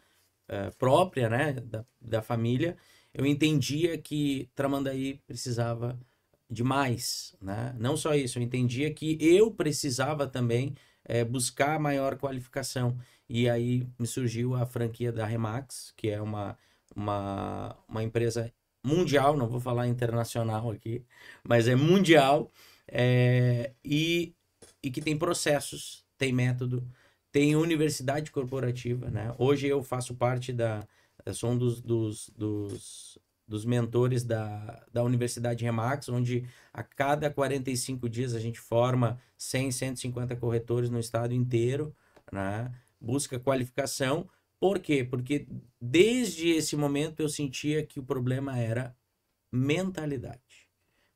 própria, né? Da família. Eu entendia que Tramandaí precisava de mais, né? Não só isso, eu entendia que eu precisava também buscar maior qualificação. E aí me surgiu a franquia da Remax, que é uma empresa mundial, não vou falar internacional aqui, mas é mundial, e que tem processos, tem método, tem universidade corporativa, né? Hoje eu faço parte sou um dos mentores da Universidade Remax, onde a cada 45 dias a gente forma 100, 150 corretores no estado inteiro, né? Busca qualificação. Por quê? Porque desde esse momento eu sentia que o problema era mentalidade.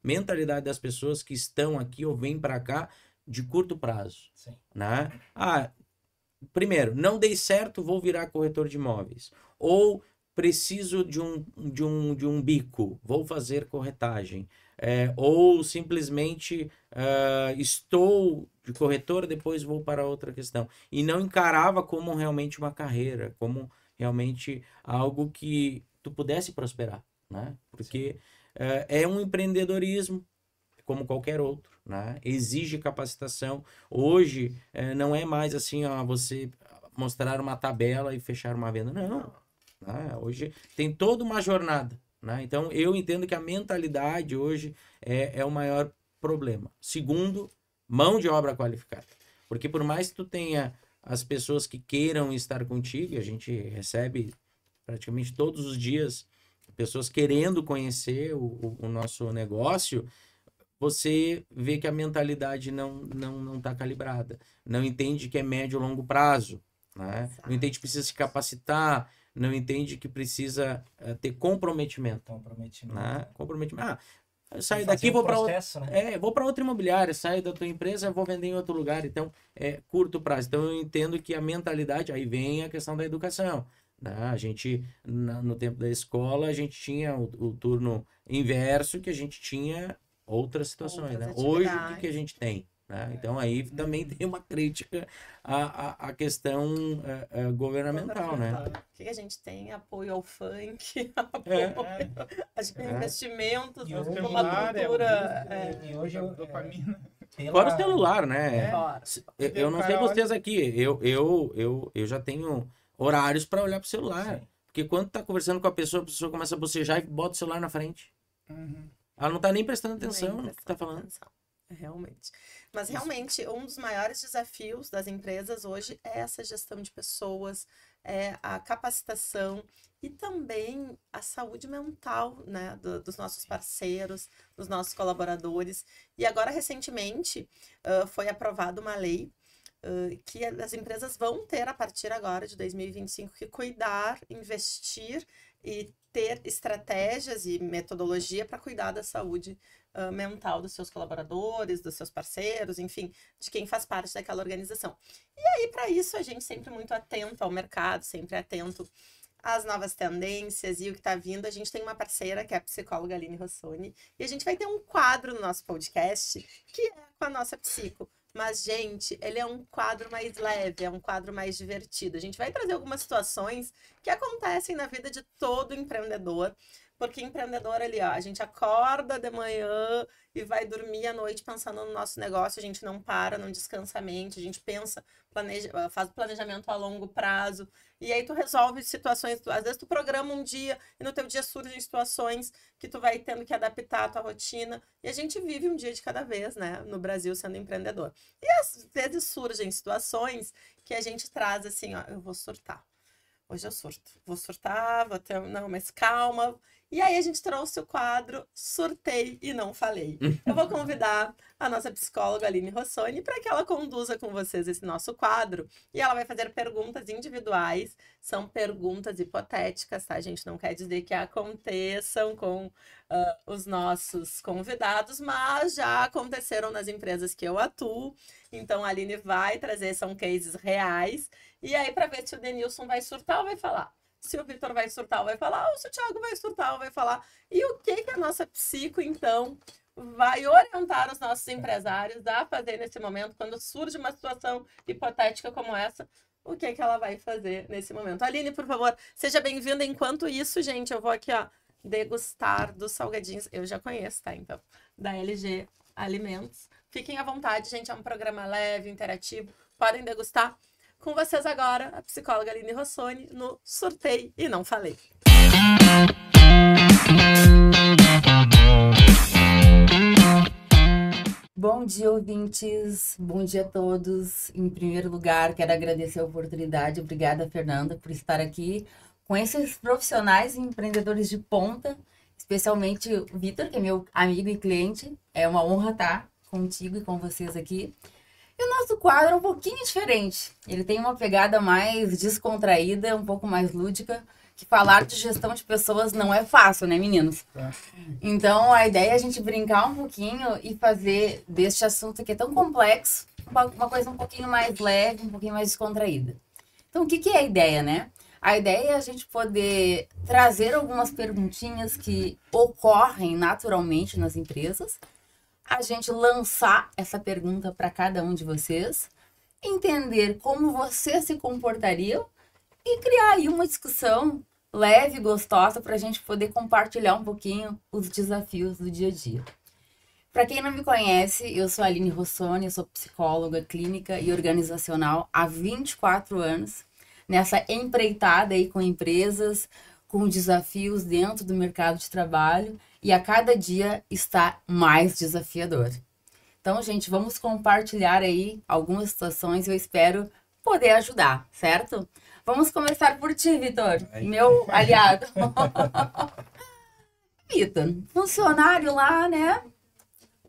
Mentalidade das pessoas que estão aqui ou vêm para cá de curto prazo. Sim. Né? Primeiro, não dei certo, vou virar corretor de imóveis. Ou preciso de um bico, vou fazer corretagem. Ou simplesmente estou de corretor, depois vou para outra questão. E não encarava como realmente uma carreira, como realmente algo que tu pudesse prosperar, né? Porque é um empreendedorismo como qualquer outro, né? Exige capacitação. Hoje não é mais assim, mostrar uma tabela e fechar uma venda. Não. Né? Hoje tem toda uma jornada. Né? Então, eu entendo que a mentalidade hoje é o maior problema. Segundo, mão de obra qualificada. Porque por mais que tu tenha as pessoas que queiram estar contigo, a gente recebe praticamente todos os dias pessoas querendo conhecer o nosso negócio, você vê que a mentalidade não está calibrada. Não entende que é médio e longo prazo. Né? Não entende que precisa se capacitar, não entende que precisa ter comprometimento. Né? Comprometimento. Eu saio daqui, vou para vou para outra imobiliária, saio da tua empresa, vou vender em outro lugar. Então, é curto prazo. Então, eu entendo que a mentalidade, aí vem a questão da educação. Né? A gente, no tempo da escola, a gente tinha o turno inverso, que a gente tinha outras situações. Né? Hoje, o que a gente tem? Né? Então, aí também tem uma crítica à questão governamental, né? O que a gente tem? Apoio ao funk, apoio a investimentos, uma cultura... E hoje dopamina. Fora o celular, né? Eu não sei vocês aqui, eu já tenho horários para olhar pro celular. Sim. Porque quando tá conversando com a pessoa começa a bocejar e bota o celular na frente. Ela não tá nem prestando atenção no que tá falando. Realmente. Mas realmente, um dos maiores desafios das empresas hoje é essa gestão de pessoas, é a capacitação e também a saúde mental, né, dos nossos parceiros, dos nossos colaboradores. E agora, recentemente, foi aprovada uma lei que as empresas vão ter, a partir agora de 2025, que cuidar, investir e ter estratégias e metodologia para cuidar da saúde mental dos seus colaboradores, dos seus parceiros, enfim, de quem faz parte daquela organização. E aí, para isso, a gente sempre muito atento ao mercado, sempre atento às novas tendências e o que está vindo. A gente tem uma parceira, que é a psicóloga Aline Rossoni, e a gente vai ter um quadro no nosso podcast, que é com a nossa psico. Mas, gente, ele é um quadro mais leve, é um quadro mais divertido. A gente vai trazer algumas situações que acontecem na vida de todo empreendedor, porque empreendedor ali, ó, a gente acorda de manhã e vai dormir à noite pensando no nosso negócio, a gente não para, não descansa a mente, a gente pensa, faz planejamento a longo prazo, e aí tu resolve situações, às vezes tu programa um dia e no teu dia surgem situações que tu vai tendo que adaptar a tua rotina, e a gente vive um dia de cada vez, né, no Brasil sendo empreendedor. E às vezes surgem situações que a gente traz assim, ó, eu vou surtar. Hoje eu surto. Vou surtar, vou ter... Não, mas calma. E aí a gente trouxe o quadro Surtei e Não Falei. Eu vou convidar a nossa psicóloga Aline Rossoni para que ela conduza com vocês esse nosso quadro. E ela vai fazer perguntas individuais. São perguntas hipotéticas, tá? A gente não quer dizer que aconteçam com os nossos convidados, mas já aconteceram nas empresas que eu atuo. Então a Aline vai trazer, são cases reais. E aí, para ver se o Denilson vai surtar ou vai falar. Se o Vitor vai surtar ou vai falar. Ou se o Thiago vai surtar ou vai falar. E o que a nossa psico, então, vai orientar os nossos empresários a fazer nesse momento, quando surge uma situação hipotética como essa, o que ela vai fazer nesse momento. Aline, por favor, seja bem-vinda. Enquanto isso, gente, eu vou aqui, ó, degustar dos salgadinhos. Eu já conheço, tá? Então, da LG Alimentos. Fiquem à vontade, gente. É um programa leve, interativo. Podem degustar. Com vocês agora, a psicóloga Aline Rossoni, no Surtei e Não Falei. Bom dia, ouvintes. Bom dia a todos. Em primeiro lugar, quero agradecer a oportunidade. Obrigada, Fernanda, por estar aqui com esses profissionais e empreendedores de ponta, especialmente o Vitor, que é meu amigo e cliente. É uma honra estar contigo e com vocês aqui. E o nosso quadro é um pouquinho diferente. Ele tem uma pegada mais descontraída, um pouco mais lúdica, que falar de gestão de pessoas não é fácil, né, meninos? Então, a ideia é a gente brincar um pouquinho e fazer deste assunto que é tão complexo, uma coisa um pouquinho mais leve, um pouquinho mais descontraída. Então, o que é a ideia, né? A ideia é a gente poder trazer algumas perguntinhas que ocorrem naturalmente nas empresas, a gente lançar essa pergunta para cada um de vocês, entender como vocês se comportariam e criar aí uma discussão leve e gostosa para a gente poder compartilhar um pouquinho os desafios do dia a dia. Para quem não me conhece, eu sou a Aline Rossoni, eu sou psicóloga clínica e organizacional há 24 anos nessa empreitada aí com empresas, com desafios dentro do mercado de trabalho e a cada dia está mais desafiador. Então, gente, vamos compartilhar aí algumas situações e eu espero poder ajudar, certo? Vamos começar por ti, Vitor, meu aliado. Vitor, funcionário lá, né?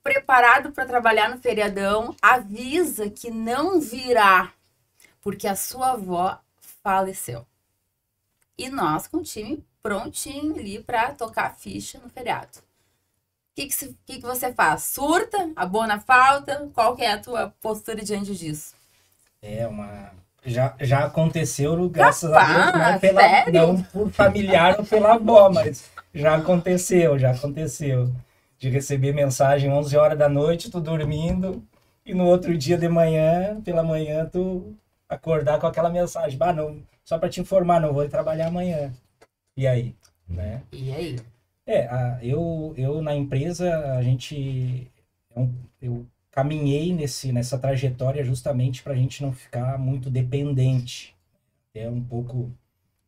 Preparado para trabalhar no feriadão, avisa que não virá porque a sua avó faleceu. E nós com o time prontinho ali para tocar a ficha no feriado. O que você faz? Surta? Abona a falta? Qual que é a tua postura diante disso? Já aconteceu, graças a Deus, não por familiar ou pela avó, mas já aconteceu. De receber mensagem 11 horas da noite, tu dormindo, e no outro dia pela manhã, tu acordar com aquela mensagem. Não, só para te informar, não vou trabalhar amanhã. E aí? Né? E aí? Eu na empresa, eu caminhei nessa trajetória justamente para a gente não ficar muito dependente. Um pouco,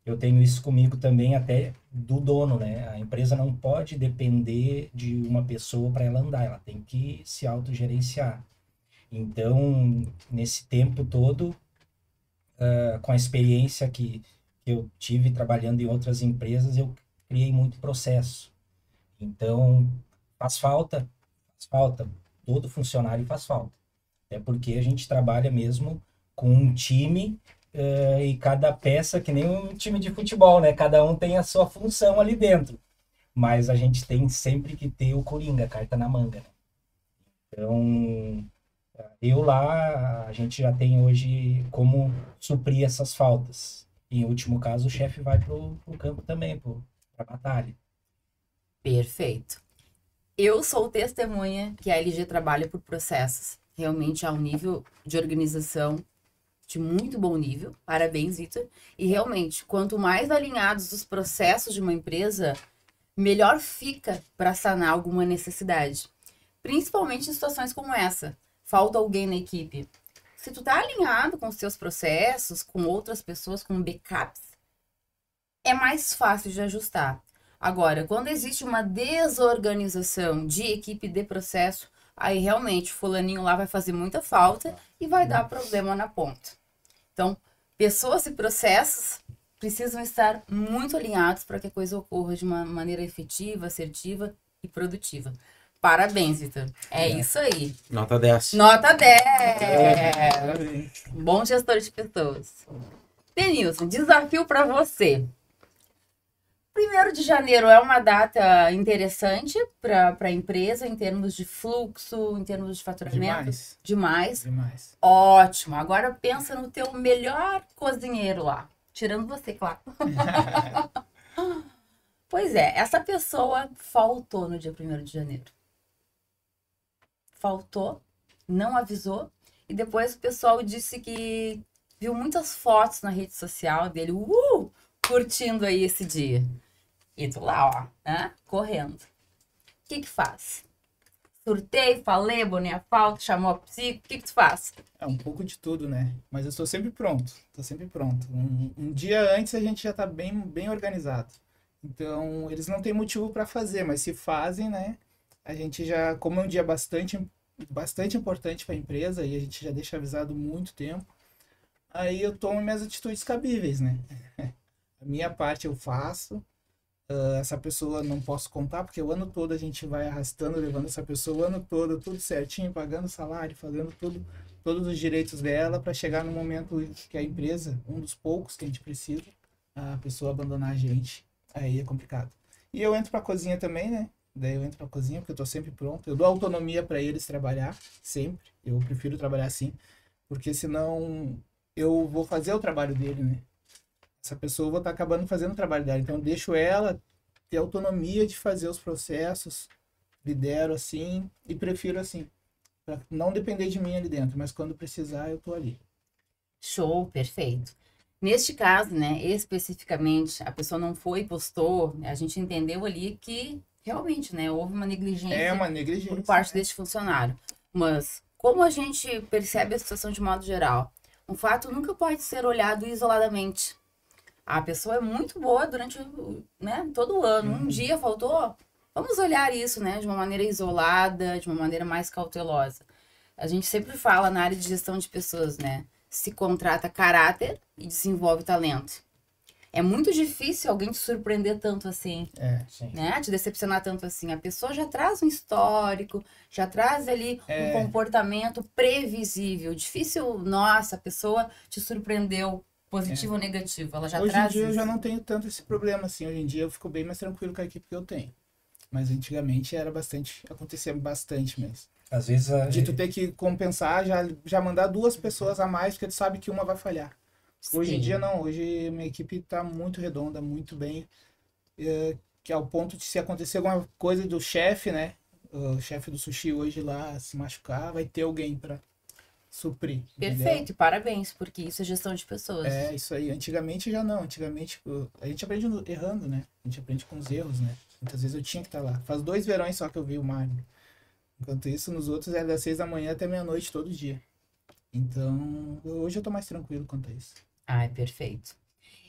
eu tenho isso comigo também até do dono, né? A empresa não pode depender de uma pessoa para ela andar, ela tem que se autogerenciar. Então, nesse tempo todo, com a experiência que eu tive trabalhando em outras empresas, eu criei muito processo. Então, faz falta, todo funcionário faz falta. É porque a gente trabalha mesmo com um time e cada peça, que nem um time de futebol, né? Cada um tem a sua função ali dentro. Mas a gente tem sempre que ter o coringa, a carta na manga. Né? Então, a gente já tem hoje como suprir essas faltas. E, em último caso, o chefe vai pro campo também, para a batalha. Perfeito. Eu sou testemunha que a LG trabalha por processos. Realmente há um nível de organização de muito bom nível. Parabéns, Vitor. E realmente, quanto mais alinhados os processos de uma empresa, melhor fica para sanar alguma necessidade. Principalmente em situações como essa. Falta alguém na equipe. Se tu tá alinhado com os seus processos, com outras pessoas, com backups, é mais fácil de ajustar. Agora, quando existe uma desorganização de equipe de processo, aí realmente fulaninho lá vai fazer muita falta e vai dar problema na ponta. Então, pessoas e processos precisam estar muito alinhados para que a coisa ocorra de uma maneira efetiva, assertiva e produtiva. Parabéns, Vitor. Isso aí. Nota 10. Nota 10. Bom gestor de pessoas. Denilson, desafio para você. 1º de janeiro é uma data interessante para a empresa em termos de fluxo, em termos de faturamento? Demais. Ótimo. Agora pensa no teu melhor cozinheiro lá. Tirando você, claro. Pois é, essa pessoa faltou no dia 1º de janeiro. Faltou, não avisou. E depois o pessoal disse que viu muitas fotos na rede social dele, curtindo aí esse dia. E tu lá, ó, né? Correndo. O que faz? Surtei, falei, abonei a falta, chamou a psico, o que tu faz? Um pouco de tudo, né? Mas eu estou sempre pronto, Um dia antes a gente já tá bem organizado. Então, eles não têm motivo para fazer, mas se fazem, né? A gente já, como é um dia bastante importante para a empresa e a gente já deixa avisado muito tempo, aí eu tomo minhas atitudes cabíveis, né? A minha parte eu faço, essa pessoa não posso contar, porque o ano todo a gente vai arrastando, levando essa pessoa o ano todo, tudo certinho, pagando salário, fazendo todos os direitos dela, para chegar no momento que a empresa, um dos poucos que a gente precisa, a pessoa abandonar a gente, aí é complicado. E eu entro para a cozinha também, né? Daí eu entro pra cozinha, porque eu tô sempre pronto. Eu dou autonomia para eles trabalhar, sempre. Eu prefiro trabalhar assim, porque senão eu vou fazer o trabalho dele, né? Essa pessoa eu vou estar acabando fazendo o trabalho dela. Então eu deixo ela ter autonomia de fazer os processos, lidero assim e prefiro assim. Pra não depender de mim ali dentro, mas quando precisar eu tô ali. Show, perfeito. Neste caso, né, especificamente, a pessoa não foi e postou, a gente entendeu ali que realmente, né, houve uma negligência, por parte desse funcionário. Mas, como a gente percebe a situação de modo geral? um fato nunca pode ser olhado isoladamente. A pessoa é muito boa durante, né, todo o ano. Um dia faltou, vamos olhar isso, né, de uma maneira isolada, de uma maneira mais cautelosa. A gente sempre fala na área de gestão de pessoas, né, se contrata caráter e desenvolve talento. É muito difícil alguém te surpreender tanto assim, né? Te decepcionar tanto assim. A pessoa já traz um histórico, já traz ali um comportamento previsível. Difícil, nossa, a pessoa te surpreendeu, positivo ou negativo. Ela já hoje traz em dia isso. eu já não tenho tanto esse problema assim. Hoje em dia eu fico bem mais tranquilo com a equipe que eu tenho. Mas antigamente acontecia bastante mesmo. Às vezes de tu ter que compensar, já mandar 2 pessoas a mais, porque tu sabe que uma vai falhar. Hoje em dia não, hoje minha equipe tá muito redonda, muito bem, que ao ponto de se acontecer alguma coisa do chefe, né, o chefe do sushi hoje lá se machucar, vai ter alguém para suprir. Perfeito, entendeu? Parabéns, porque isso é gestão de pessoas. É, isso aí, antigamente já não, antigamente a gente aprende errando, né, a gente aprende com os erros, né, muitas vezes eu tinha que estar lá, faz 2 verões só que eu vi o Mário, enquanto isso nos outros era das 6 da manhã até meia-noite todo dia. Então, hoje eu tô mais tranquilo quanto a isso. Ah, é perfeito.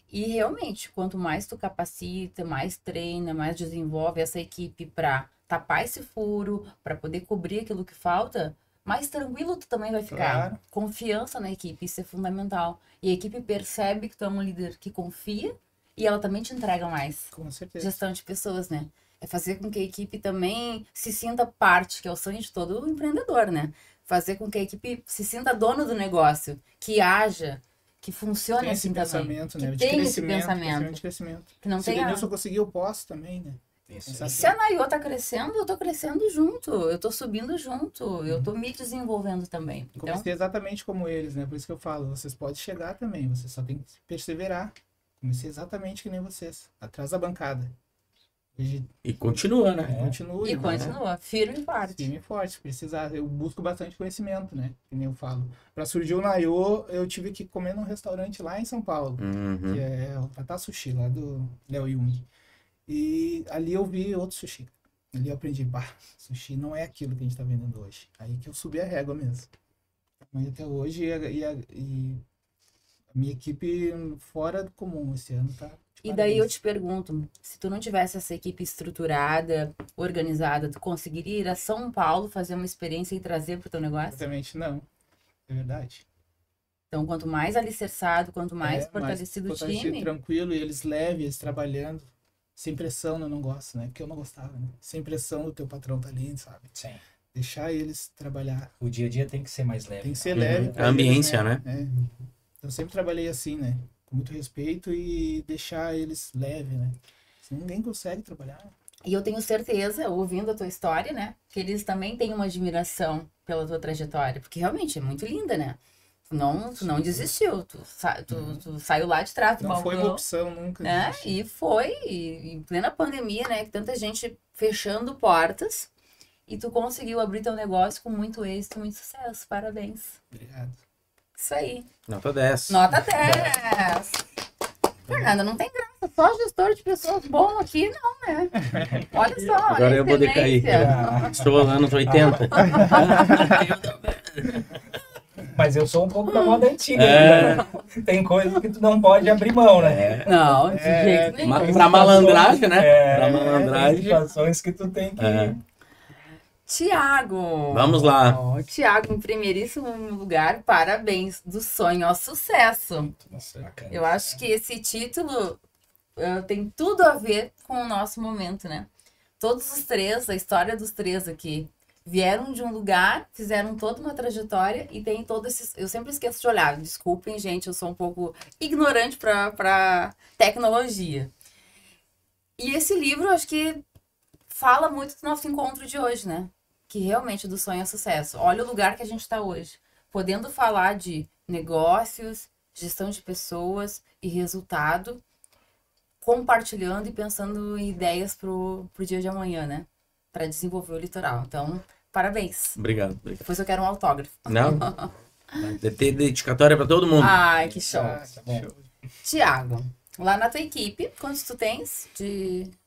E realmente, quanto mais tu capacita, mais treina, mais desenvolve essa equipe para tapar esse furo, para poder cobrir aquilo que falta, mais tranquilo tu também vai ficar. Claro. Confiança na equipe, isso é fundamental. E a equipe percebe que tu é um líder que confia e ela também te entrega mais. Com certeza. Gestão de pessoas, né? É fazer com que a equipe também se sinta parte, que é o sonho de todo empreendedor, né? Fazer com que a equipe se sinta dono do negócio, que haja, que funcione assim também. Pensamento, né? Que De tem esse crescimento, pensamento. Que não Se o tenha... Denilson conseguir, eu posso também, né? E se a Nayô tá crescendo, eu tô crescendo junto. Eu tô subindo junto. Eu tô me desenvolvendo também. Então... Comecei exatamente como eles, né? Por isso que eu falo, vocês podem chegar também, vocês só tem que perseverar. Comecei exatamente que nem vocês, atrás da bancada. E continua, né? Continua. E continua, firme e forte. Firme e forte, precisar. Eu busco bastante conhecimento, né? Que nem eu falo. Para surgir o Nayô, eu tive que comer num restaurante lá em São Paulo, que é o Tata Sushi, lá do Léo Jung. E ali eu vi outro sushi. Ali eu aprendi, sushi não é aquilo que a gente tá vendendo hoje. Aí que eu subi a régua mesmo. Mas até hoje, e a minha equipe fora do comum esse ano tá. E daí eu te pergunto, se tu não tivesse essa equipe estruturada, organizada, tu conseguiria ir a São Paulo fazer uma experiência e trazer pro teu negócio? Exatamente, não. É verdade. Então, quanto mais alicerçado, quanto mais fortalecido o time... tranquilo, e eles leves, eles trabalhando. Sem pressão, eu não gosto, né? Porque eu não gostava, né? Sem pressão do teu patrão tá ali, sabe? Sim. Deixar eles trabalhar. O dia a dia tem que ser mais leve. Tem que ser leve. A ambiência, eles, né? Eu sempre trabalhei assim, né? Com muito respeito e deixar eles leves, né? Senão ninguém consegue trabalhar. E eu tenho certeza, ouvindo a tua história, né? Que eles também têm uma admiração pela tua trajetória. Porque realmente é muito linda, né? Tu não desistiu. Tu saiu lá de trás do balcão. Não foi uma opção nunca. Né? E foi, em plena pandemia, né? Que tanta gente fechando portas. E tu conseguiu abrir teu negócio com muito êxito, muito sucesso. Parabéns. Obrigado. Isso aí. Nota 10. Nota 10. Fernanda, não tem graça. Só gestor de pessoas bom aqui, não, né? Olha só. Agora eu vou decair. Estou lá nos 80. Mas eu sou um pouco da moda antiga. Né? Tem coisas que tu não pode abrir mão, né? Não, de jeito nenhum. Pra malandragem, né? Pra malandragem. Tem situações que tu tem que... Tiago. Vamos lá. Tiago, em primeiríssimo lugar, parabéns. Do sonho ao sucesso. Nossa, bacana. Eu acho que esse título tem tudo a ver com o nosso momento, né? Todos os três, a história dos três aqui, vieram de um lugar, fizeram toda uma trajetória e tem todos esses... Eu sempre esqueço de olhar. Desculpem, gente, eu sou um pouco ignorante para tecnologia. E esse livro, acho que fala muito do nosso encontro de hoje, né? Que realmente do sonho ao sucesso. Olha o lugar que a gente está hoje. Podendo falar de negócios, gestão de pessoas e resultado, compartilhando e pensando em ideias pro dia de amanhã, né? Para desenvolver o litoral. Então, parabéns. Obrigado. Depois eu quero um autógrafo. Não? Deve ter dedicatória para todo mundo. Ai, que show. Bom. Tiago, lá na tua equipe, quantos tu tens?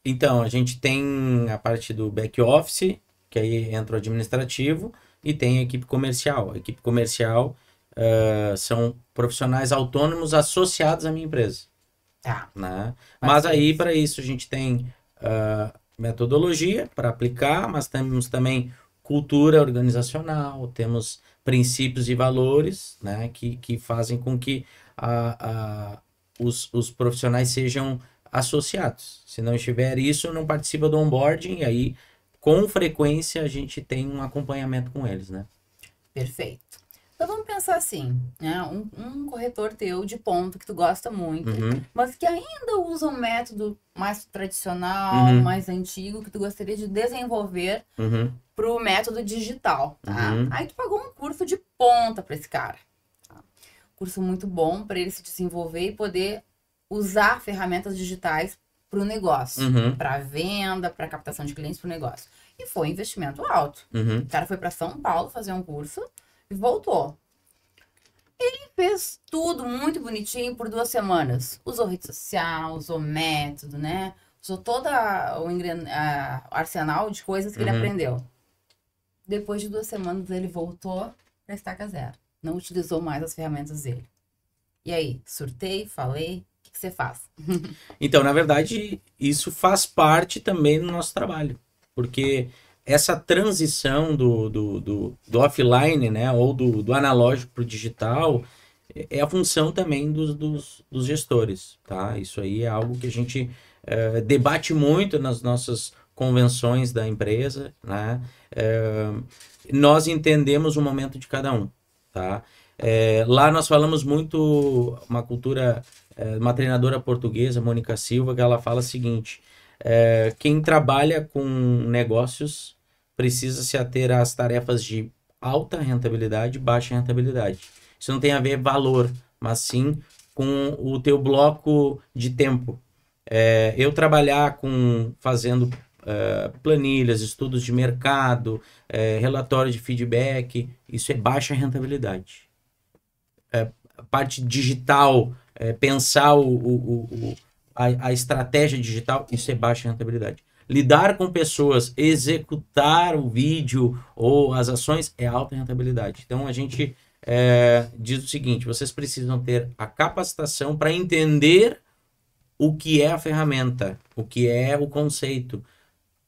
Então, a gente tem a parte do back office, que aí entra o administrativo, e tem a equipe comercial. A equipe comercial são profissionais autônomos associados à minha empresa. Tá. Né? Mas aí, para isso, a gente tem metodologia para aplicar, mas temos também cultura organizacional, temos princípios e valores, né, que fazem com que os profissionais sejam associados. Se não estiver isso, não participa do onboarding, e aí, com frequência, a gente tem um acompanhamento com eles, né? Perfeito. Então vamos pensar assim, né? Um corretor teu de ponto que tu gosta muito, mas que ainda usa um método mais tradicional, mais antigo, que tu gostaria de desenvolver para o método digital, tá? Aí tu pagou um curso de ponta para esse cara. Tá? Curso muito bom para ele se desenvolver e poder usar ferramentas digitais para o negócio, para venda, para captação de clientes para o negócio. E foi um investimento alto. O cara foi para São Paulo fazer um curso e voltou. Ele fez tudo muito bonitinho por 2 semanas. Usou rede social, usou método, né? Usou todo o arsenal de coisas que ele aprendeu. Depois de 2 semanas, ele voltou para estaca zero. Não utilizou mais as ferramentas dele. E aí, surtei, falei, o que você faz? Então, na verdade, isso faz parte também do nosso trabalho. Porque essa transição do offline, né, ou do analógico para o digital, é a função também dos gestores, tá? Isso aí é algo que a gente debate muito nas nossas convenções da empresa, né? Nós entendemos o momento de cada um, tá? Lá nós falamos muito, uma cultura, uma treinadora portuguesa, Mônica Silva, que ela fala o seguinte: quem trabalha com negócios precisa se ater às tarefas de alta rentabilidade e baixa rentabilidade. Isso não tem a ver valor, mas sim com o teu bloco de tempo. Eu trabalhar fazendo planilhas, estudos de mercado, relatório de feedback, isso é baixa rentabilidade. A parte digital, pensar a estratégia digital, isso é baixa rentabilidade. Lidar com pessoas, executar o vídeo ou as ações é alta rentabilidade. Então, a gente diz o seguinte: vocês precisam ter a capacitação para entender o que é a ferramenta, o que é o conceito,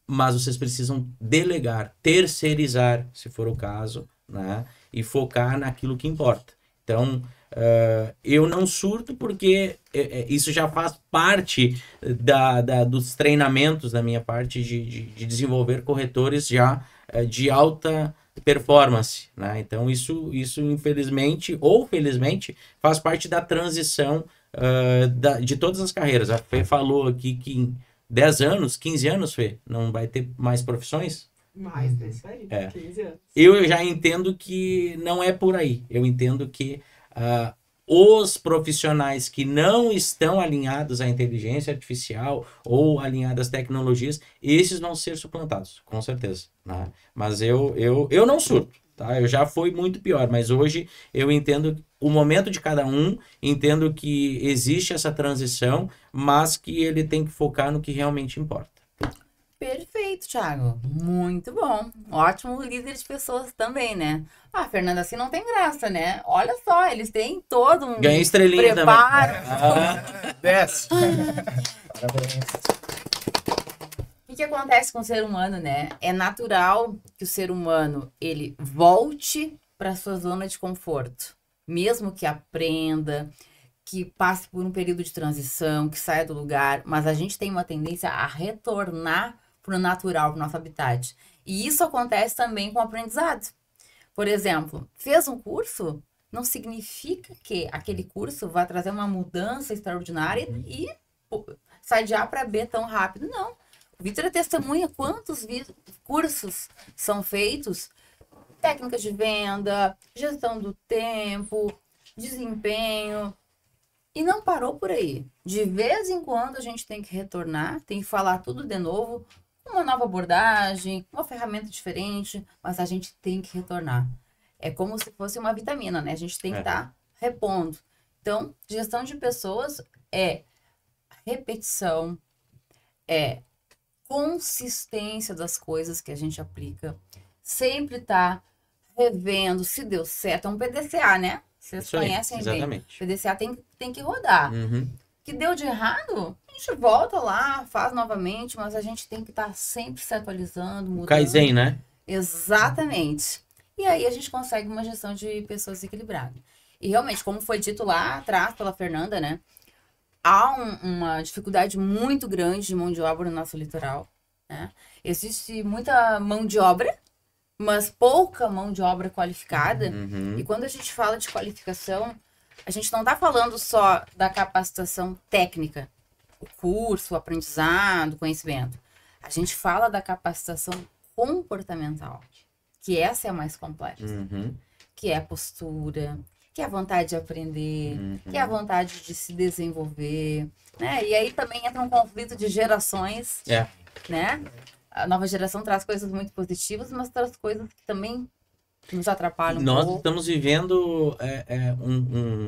mas vocês precisam delegar, terceirizar, se for o caso, né? E focar naquilo que importa. Então, eu não surto porque isso já faz parte dos treinamentos da minha parte de desenvolver corretores já de alta performance, né? Então isso infelizmente ou felizmente faz parte da transição de todas as carreiras. A Fê falou aqui que em 10 anos, 15 anos, Fê, não vai ter mais profissões? Mais, é isso aí, 15 anos. Eu já entendo que não é por aí. Eu entendo que os profissionais que não estão alinhados à inteligência artificial ou alinhados às tecnologias, esses vão ser suplantados, com certeza, né? Mas eu não surto, tá? Eu já fui muito pior, mas hoje eu entendo o momento de cada um, entendo que existe essa transição, mas que ele tem que focar no que realmente importa. Perfeito, Thiago. Muito bom. Ótimo líder de pessoas também, né? Fernanda, assim não tem graça, né? Olha só, eles têm todo um Ganhei estrelinha preparo. Desce. O que acontece com o ser humano, né? É natural que o ser humano, ele volte para sua zona de conforto. Mesmo que aprenda, que passe por um período de transição, que saia do lugar, mas a gente tem uma tendência a retornar para o natural, para o nosso habitat. E isso acontece também com o aprendizado. Por exemplo, fez um curso, não significa que aquele curso vai trazer uma mudança extraordinária e sai de A para B tão rápido. Não. O Vitor é testemunha quantos cursos são feitos, técnicas de venda, gestão do tempo, desempenho. E não parou por aí. De vez em quando a gente tem que retornar, tem que falar tudo de novo, uma nova abordagem, uma ferramenta diferente, mas a gente tem que retornar. É como se fosse uma vitamina, né? A gente tem que estar repondo. Então, gestão de pessoas é repetição, é consistência das coisas que a gente aplica, sempre tá revendo se deu certo. É um PDCA, né? Vocês conhecem bem. O PDCA tem que rodar. Que deu de errado, a gente volta lá, faz novamente, mas a gente tem que estar sempre se atualizando, mudando. Kaizen, né? Exatamente. E aí a gente consegue uma gestão de pessoas equilibrada. E realmente, como foi dito lá atrás pela Fernanda, né? Há uma dificuldade muito grande de mão de obra no nosso litoral, né? Existe muita mão de obra, mas pouca mão de obra qualificada. E quando a gente fala de qualificação, a gente não está falando só da capacitação técnica, o curso, o aprendizado, o conhecimento. A gente fala da capacitação comportamental, que essa é a mais complexa. Que é a postura, que é a vontade de aprender, que é a vontade de se desenvolver, né? E aí também entra um conflito de gerações, né? A nova geração traz coisas muito positivas, mas traz coisas que também nos atrapalham. Nós estamos vivendo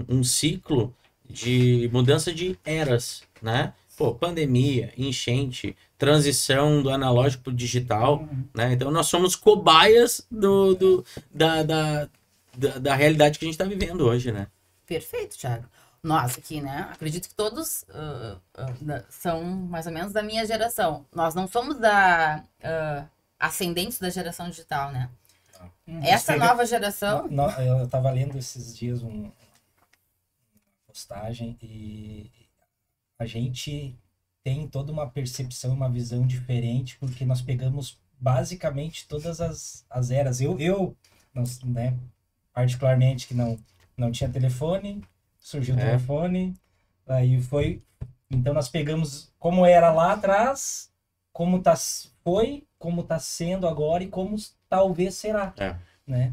um ciclo de mudança de eras, né? Pô, pandemia, enchente, transição do analógico para o digital, né? Então nós somos cobaias da realidade que a gente está vivendo hoje, né? Perfeito, Thiago. Nós aqui, né? Acredito que todos são mais ou menos da minha geração. Nós não somos ascendentes da geração digital, né? Essa nova geração... Eu estava lendo esses dias uma postagem e a gente tem toda uma percepção, uma visão diferente, porque nós pegamos basicamente todas as eras. Eu né, particularmente, que não tinha telefone, surgiu o telefone, aí foi... Então nós pegamos como era lá atrás, como tá sendo agora e como talvez será, né?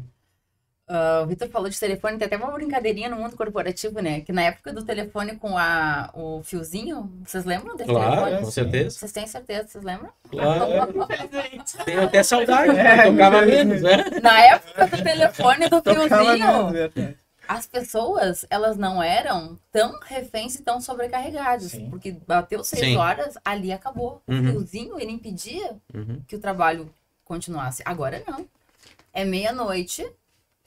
O Vitor falou de telefone, tem até uma brincadeirinha no mundo corporativo, né? Que na época do telefone com o fiozinho, vocês lembram desse telefone? Claro, com certeza. Vocês têm certeza, vocês lembram? Claro. Tenho até saudade, tocava menos, né? Na época do telefone do fiozinho, as pessoas, elas não eram tão reféns e tão sobrecarregadas. Porque bateu 6 horas, ali acabou. O fiozinho, ele impedia que o trabalho continuasse. Agora não. É meia-noite,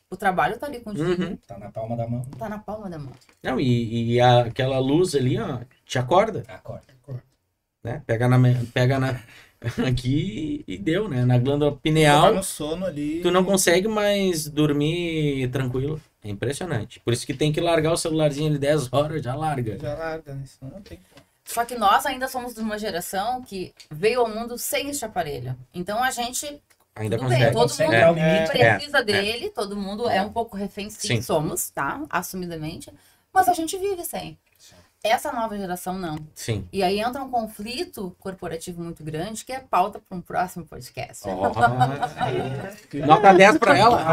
o trabalho tá ali contigo. Tá na palma da mão. Tá na palma da mão. Não, e aquela luz ali, ó, te acorda. Acorda. Né? Pega aqui e deu, né? Na glândula pineal. No sono ali. Tu não consegue mais dormir tranquilo. É impressionante. Por isso que tem que largar o celularzinho ali 10 horas, já larga. Já larga, né? Senão não tem como. Só que nós ainda somos de uma geração que veio ao mundo sem este aparelho. Então a gente... Ainda tudo consegue. bem, todo mundo precisa dele, dele, todo mundo é um pouco refém, sim, somos, tá? Assumidamente. Mas a gente vive sem. Essa nova geração não. Sim. E aí entra um conflito corporativo muito grande, que é pauta para um próximo podcast. Nota 10 para ela.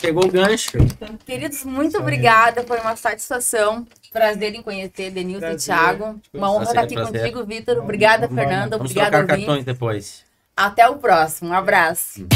Pegou o gancho. Queridos, muito obrigada. Foi uma satisfação. Prazer em conhecer Denilson e Thiago. Uma honra estar aqui contigo, Vitor. Obrigada, Fernanda. Vamos obrigada, trocar cartões depois. Até o próximo. Um abraço.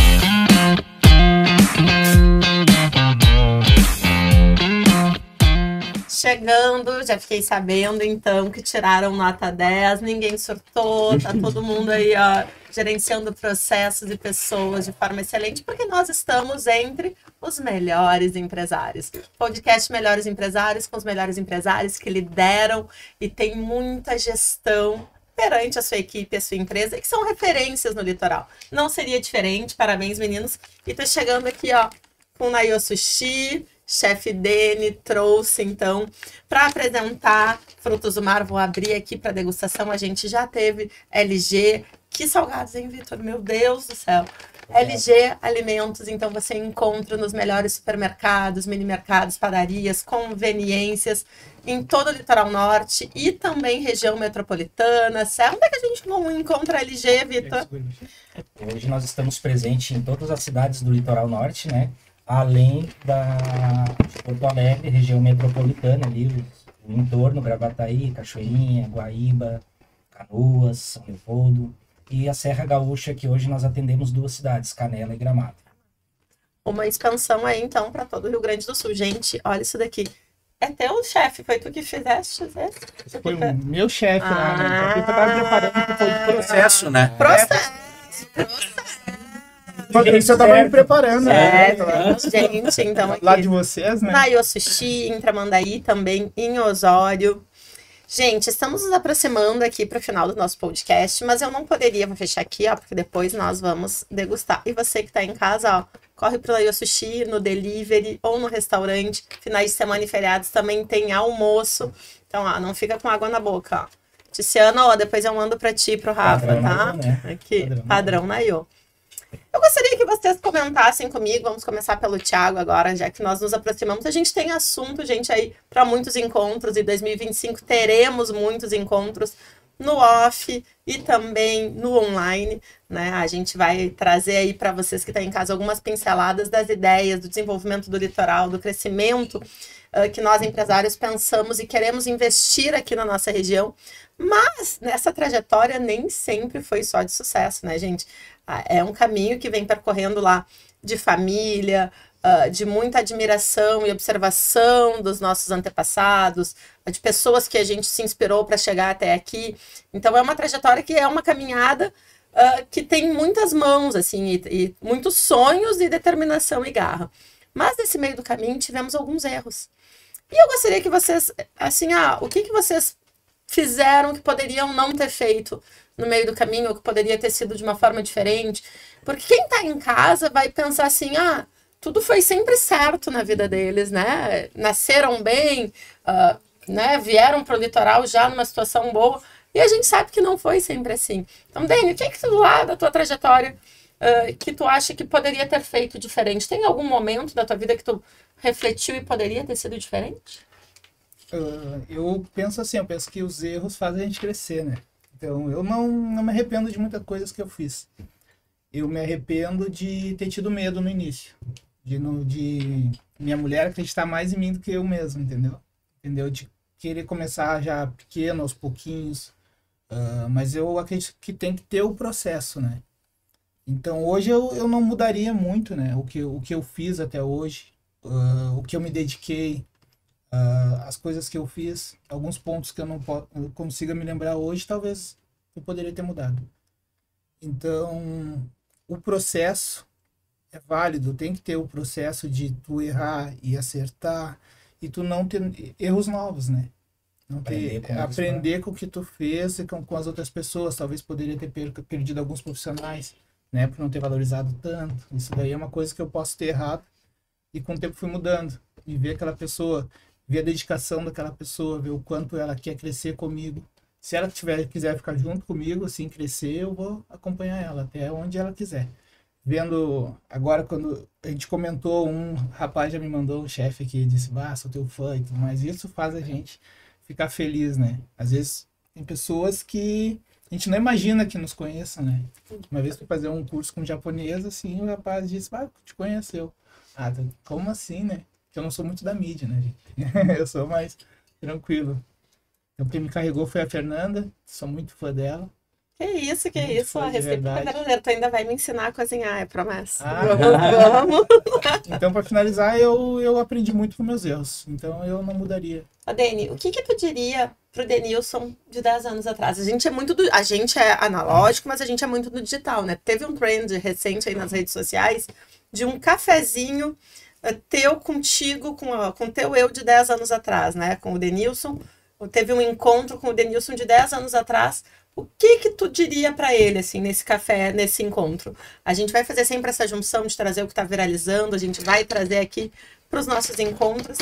Chegando, já fiquei sabendo, então, que tiraram nota 10, ninguém surtou, tá todo mundo aí, ó, gerenciando processos e pessoas de forma excelente, porque nós estamos entre os melhores empresários. Podcast Melhores Empresários, com os melhores empresários que lideram e tem muita gestão perante a sua equipe, a sua empresa, e que são referências no litoral. Não seria diferente, parabéns, meninos. E tô chegando aqui, ó, com o Nayo Sushi, chefe Dene trouxe, então, para apresentar Frutos do Mar. Vou abrir aqui para degustação. A gente já teve LG. Que salgados, hein, Vitor? Meu Deus do céu. LG Alimentos, então, você encontra nos melhores supermercados, mini-mercados, padarias, conveniências, em todo o litoral norte e também região metropolitana. Onde é que a gente não encontra LG, Vitor? Hoje nós estamos presentes em todas as cidades do litoral norte, né? Além de Porto Alegre, região metropolitana, ali, o entorno, Gravataí, Cachoeirinha, Guaíba, Canoas, São Leopoldo, e a Serra Gaúcha, que hoje nós atendemos 2 cidades, Canela e Gramado. Uma expansão aí, então, para todo o Rio Grande do Sul. Gente, olha isso daqui. É teu, chefe? Foi tu que fizeste? Esse foi o meu chefe lá. Eu estava preparando que foi de processo, né? Processo. Isso eu tava me preparando. Gente, então aqui. Lá de vocês, né? Nayo Sushi, em Tramandaí, também em Osório. Gente, estamos nos aproximando aqui para o final do nosso podcast, mas eu não poderia, vou fechar aqui, ó, porque depois nós vamos degustar. E você que está em casa, ó, corre para o Nayo Sushi, no delivery ou no restaurante. Finais de semana e feriados também tem almoço. Então, ó, não fica com água na boca, ó. Tiziana, ó, depois eu mando para ti, pro Rafa, Padrão tá? Nayo, né? Aqui, padrão Nayo. Eu gostaria que vocês comentassem comigo, vamos começar pelo Thiago agora, já que nós nos aproximamos. A gente tem assunto, gente, aí para muitos encontros, e 2025 teremos muitos encontros no off e também no online, né? A gente vai trazer aí para vocês que estão em casa algumas pinceladas das ideias do desenvolvimento do litoral, do crescimento que nós empresários pensamos e queremos investir aqui na nossa região. Mas nessa trajetória nem sempre foi só de sucesso, né, gente? É um caminho que vem percorrendo lá de família, de muita admiração e observação dos nossos antepassados, de pessoas que a gente se inspirou para chegar até aqui. Então é uma trajetória que é uma caminhada que tem muitas mãos, assim, e muitos sonhos e determinação e garra. Mas nesse meio do caminho tivemos alguns erros. E eu gostaria que vocês, assim, o que vocês fizeram que poderiam não ter feito no meio do caminho, ou que poderia ter sido de uma forma diferente? Porque quem tá em casa vai pensar assim, tudo foi sempre certo na vida deles, né? Nasceram bem, né? Vieram pro litoral já numa situação boa, e a gente sabe que não foi sempre assim. Então, Dani, o que tu lá da tua trajetória que tu acha que poderia ter feito diferente? Tem algum momento da tua vida que tu refletiu e poderia ter sido diferente? Eu penso assim, eu penso que os erros fazem a gente crescer, né? Então, eu não me arrependo de muitas coisas que eu fiz. Eu me arrependo de ter tido medo no início. De minha mulher acreditar mais em mim do que eu mesmo, entendeu? De querer começar já pequeno, aos pouquinhos. Mas eu acredito que tem que ter o processo, né? Então, hoje eu não mudaria muito, né? O que eu fiz até hoje, o que eu me dediquei, as coisas que eu fiz, alguns pontos que eu não consiga me lembrar hoje, talvez eu poderia ter mudado. Então, o processo é válido, tem que ter o processo de tu errar e acertar, e tu não ter erros novos, né? Aprender com o que tu fez e com as outras pessoas. Talvez poderia ter perdido alguns profissionais, né? Por não ter valorizado tanto. Isso daí é uma coisa que eu posso ter errado, e com o tempo fui mudando. E ver aquela pessoa, ver a dedicação daquela pessoa, ver o quanto ela quer crescer comigo. Se ela quiser ficar junto comigo, assim, crescer, eu vou acompanhar ela até onde ela quiser. Vendo, agora quando a gente comentou, um rapaz já me mandou, um chefe aqui, disse, sou teu fã e tudo mais. Isso faz a gente ficar feliz, né? Às vezes tem pessoas que a gente não imagina que nos conheçam, né? Uma vez fui fazer um curso com japonês, assim, o rapaz disse, te conheceu. Como assim, né? Porque eu não sou muito da mídia, né, gente? Eu sou mais tranquilo. Então, quem me carregou foi a Fernanda, sou muito fã dela. Que isso, a receita brasileira. Tu ainda vai me ensinar a cozinhar, é promessa. Vamos. Então, para finalizar, eu aprendi muito com meus erros. Então, eu não mudaria. Dani, o que tu diria pro Denilson de 10 anos atrás? A gente é analógico, mas a gente é muito do digital, né? Teve um trend recente aí nas redes sociais de um cafezinho teu contigo, com o teu eu de 10 anos atrás, né? Com o Denilson. Teve um encontro com o Denilson de 10 anos atrás. O que tu diria para ele, assim, nesse café, nesse encontro? A gente vai fazer sempre essa junção de trazer o que está viralizando, a gente vai trazer aqui para os nossos encontros.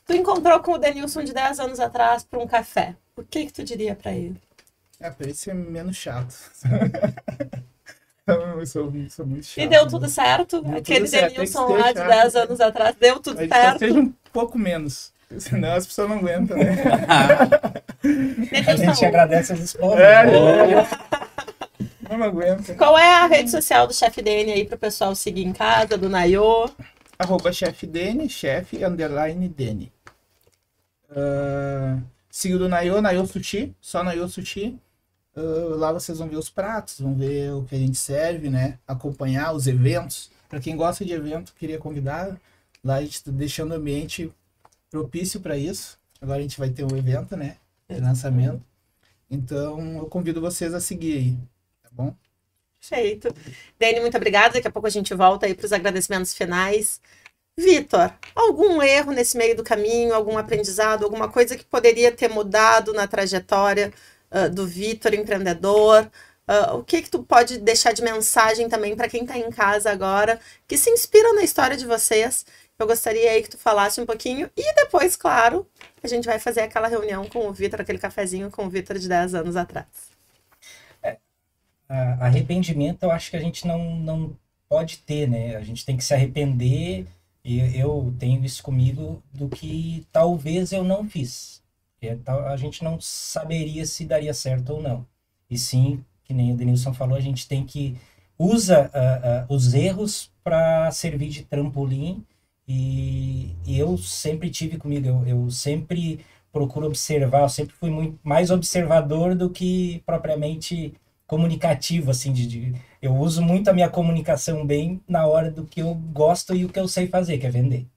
Tu encontrou com o Denilson de 10 anos atrás para um café. O que tu diria para ele? Para ele ser menos chato. Eu sou muito chato. E deu tudo certo? Aquele Denilson lá de 10 anos atrás, deu tudo certo? Seja um pouco menos. Senão as pessoas não aguentam, né? A gente agradece as esposas. Não aguenta. Qual é a rede social do Chef Dani aí para o pessoal seguir em casa, do Nayo? @Chef Dani, chef_Dani. Siga do Nayo Sushi, só Nayo Sushi. Lá vocês vão ver os pratos, vão ver o que a gente serve, né? Acompanhar os eventos. Para quem gosta de evento, queria convidar. Lá a gente está deixando o ambiente propício para isso. Agora a gente vai ter um evento, né? De lançamento. Então, eu convido vocês a seguir aí, tá bom? Perfeito. Dani, muito obrigada. Daqui a pouco a gente volta aí para os agradecimentos finais. Vitor, algum erro nesse meio do caminho, algum aprendizado, alguma coisa que poderia ter mudado na trajetória do Vitor, empreendedor? O que tu pode deixar de mensagem também para quem está em casa agora, que se inspira na história de vocês? Eu gostaria aí que tu falasse um pouquinho e depois, claro, a gente vai fazer aquela reunião com o Vitor, aquele cafezinho com o Vitor de 10 anos atrás. Arrependimento eu acho que a gente não pode ter, né? A gente tem que se arrepender, e eu tenho isso comigo, do que talvez eu não fiz. A gente não saberia se daria certo ou não. E sim, que nem o Denilson falou, a gente tem que usa os erros para servir de trampolim, e eu sempre tive comigo, eu sempre procuro observar, eu sempre fui muito mais observador do que propriamente comunicativo, assim, eu uso muito a minha comunicação bem na hora do que eu gosto e o que eu sei fazer, que é vender,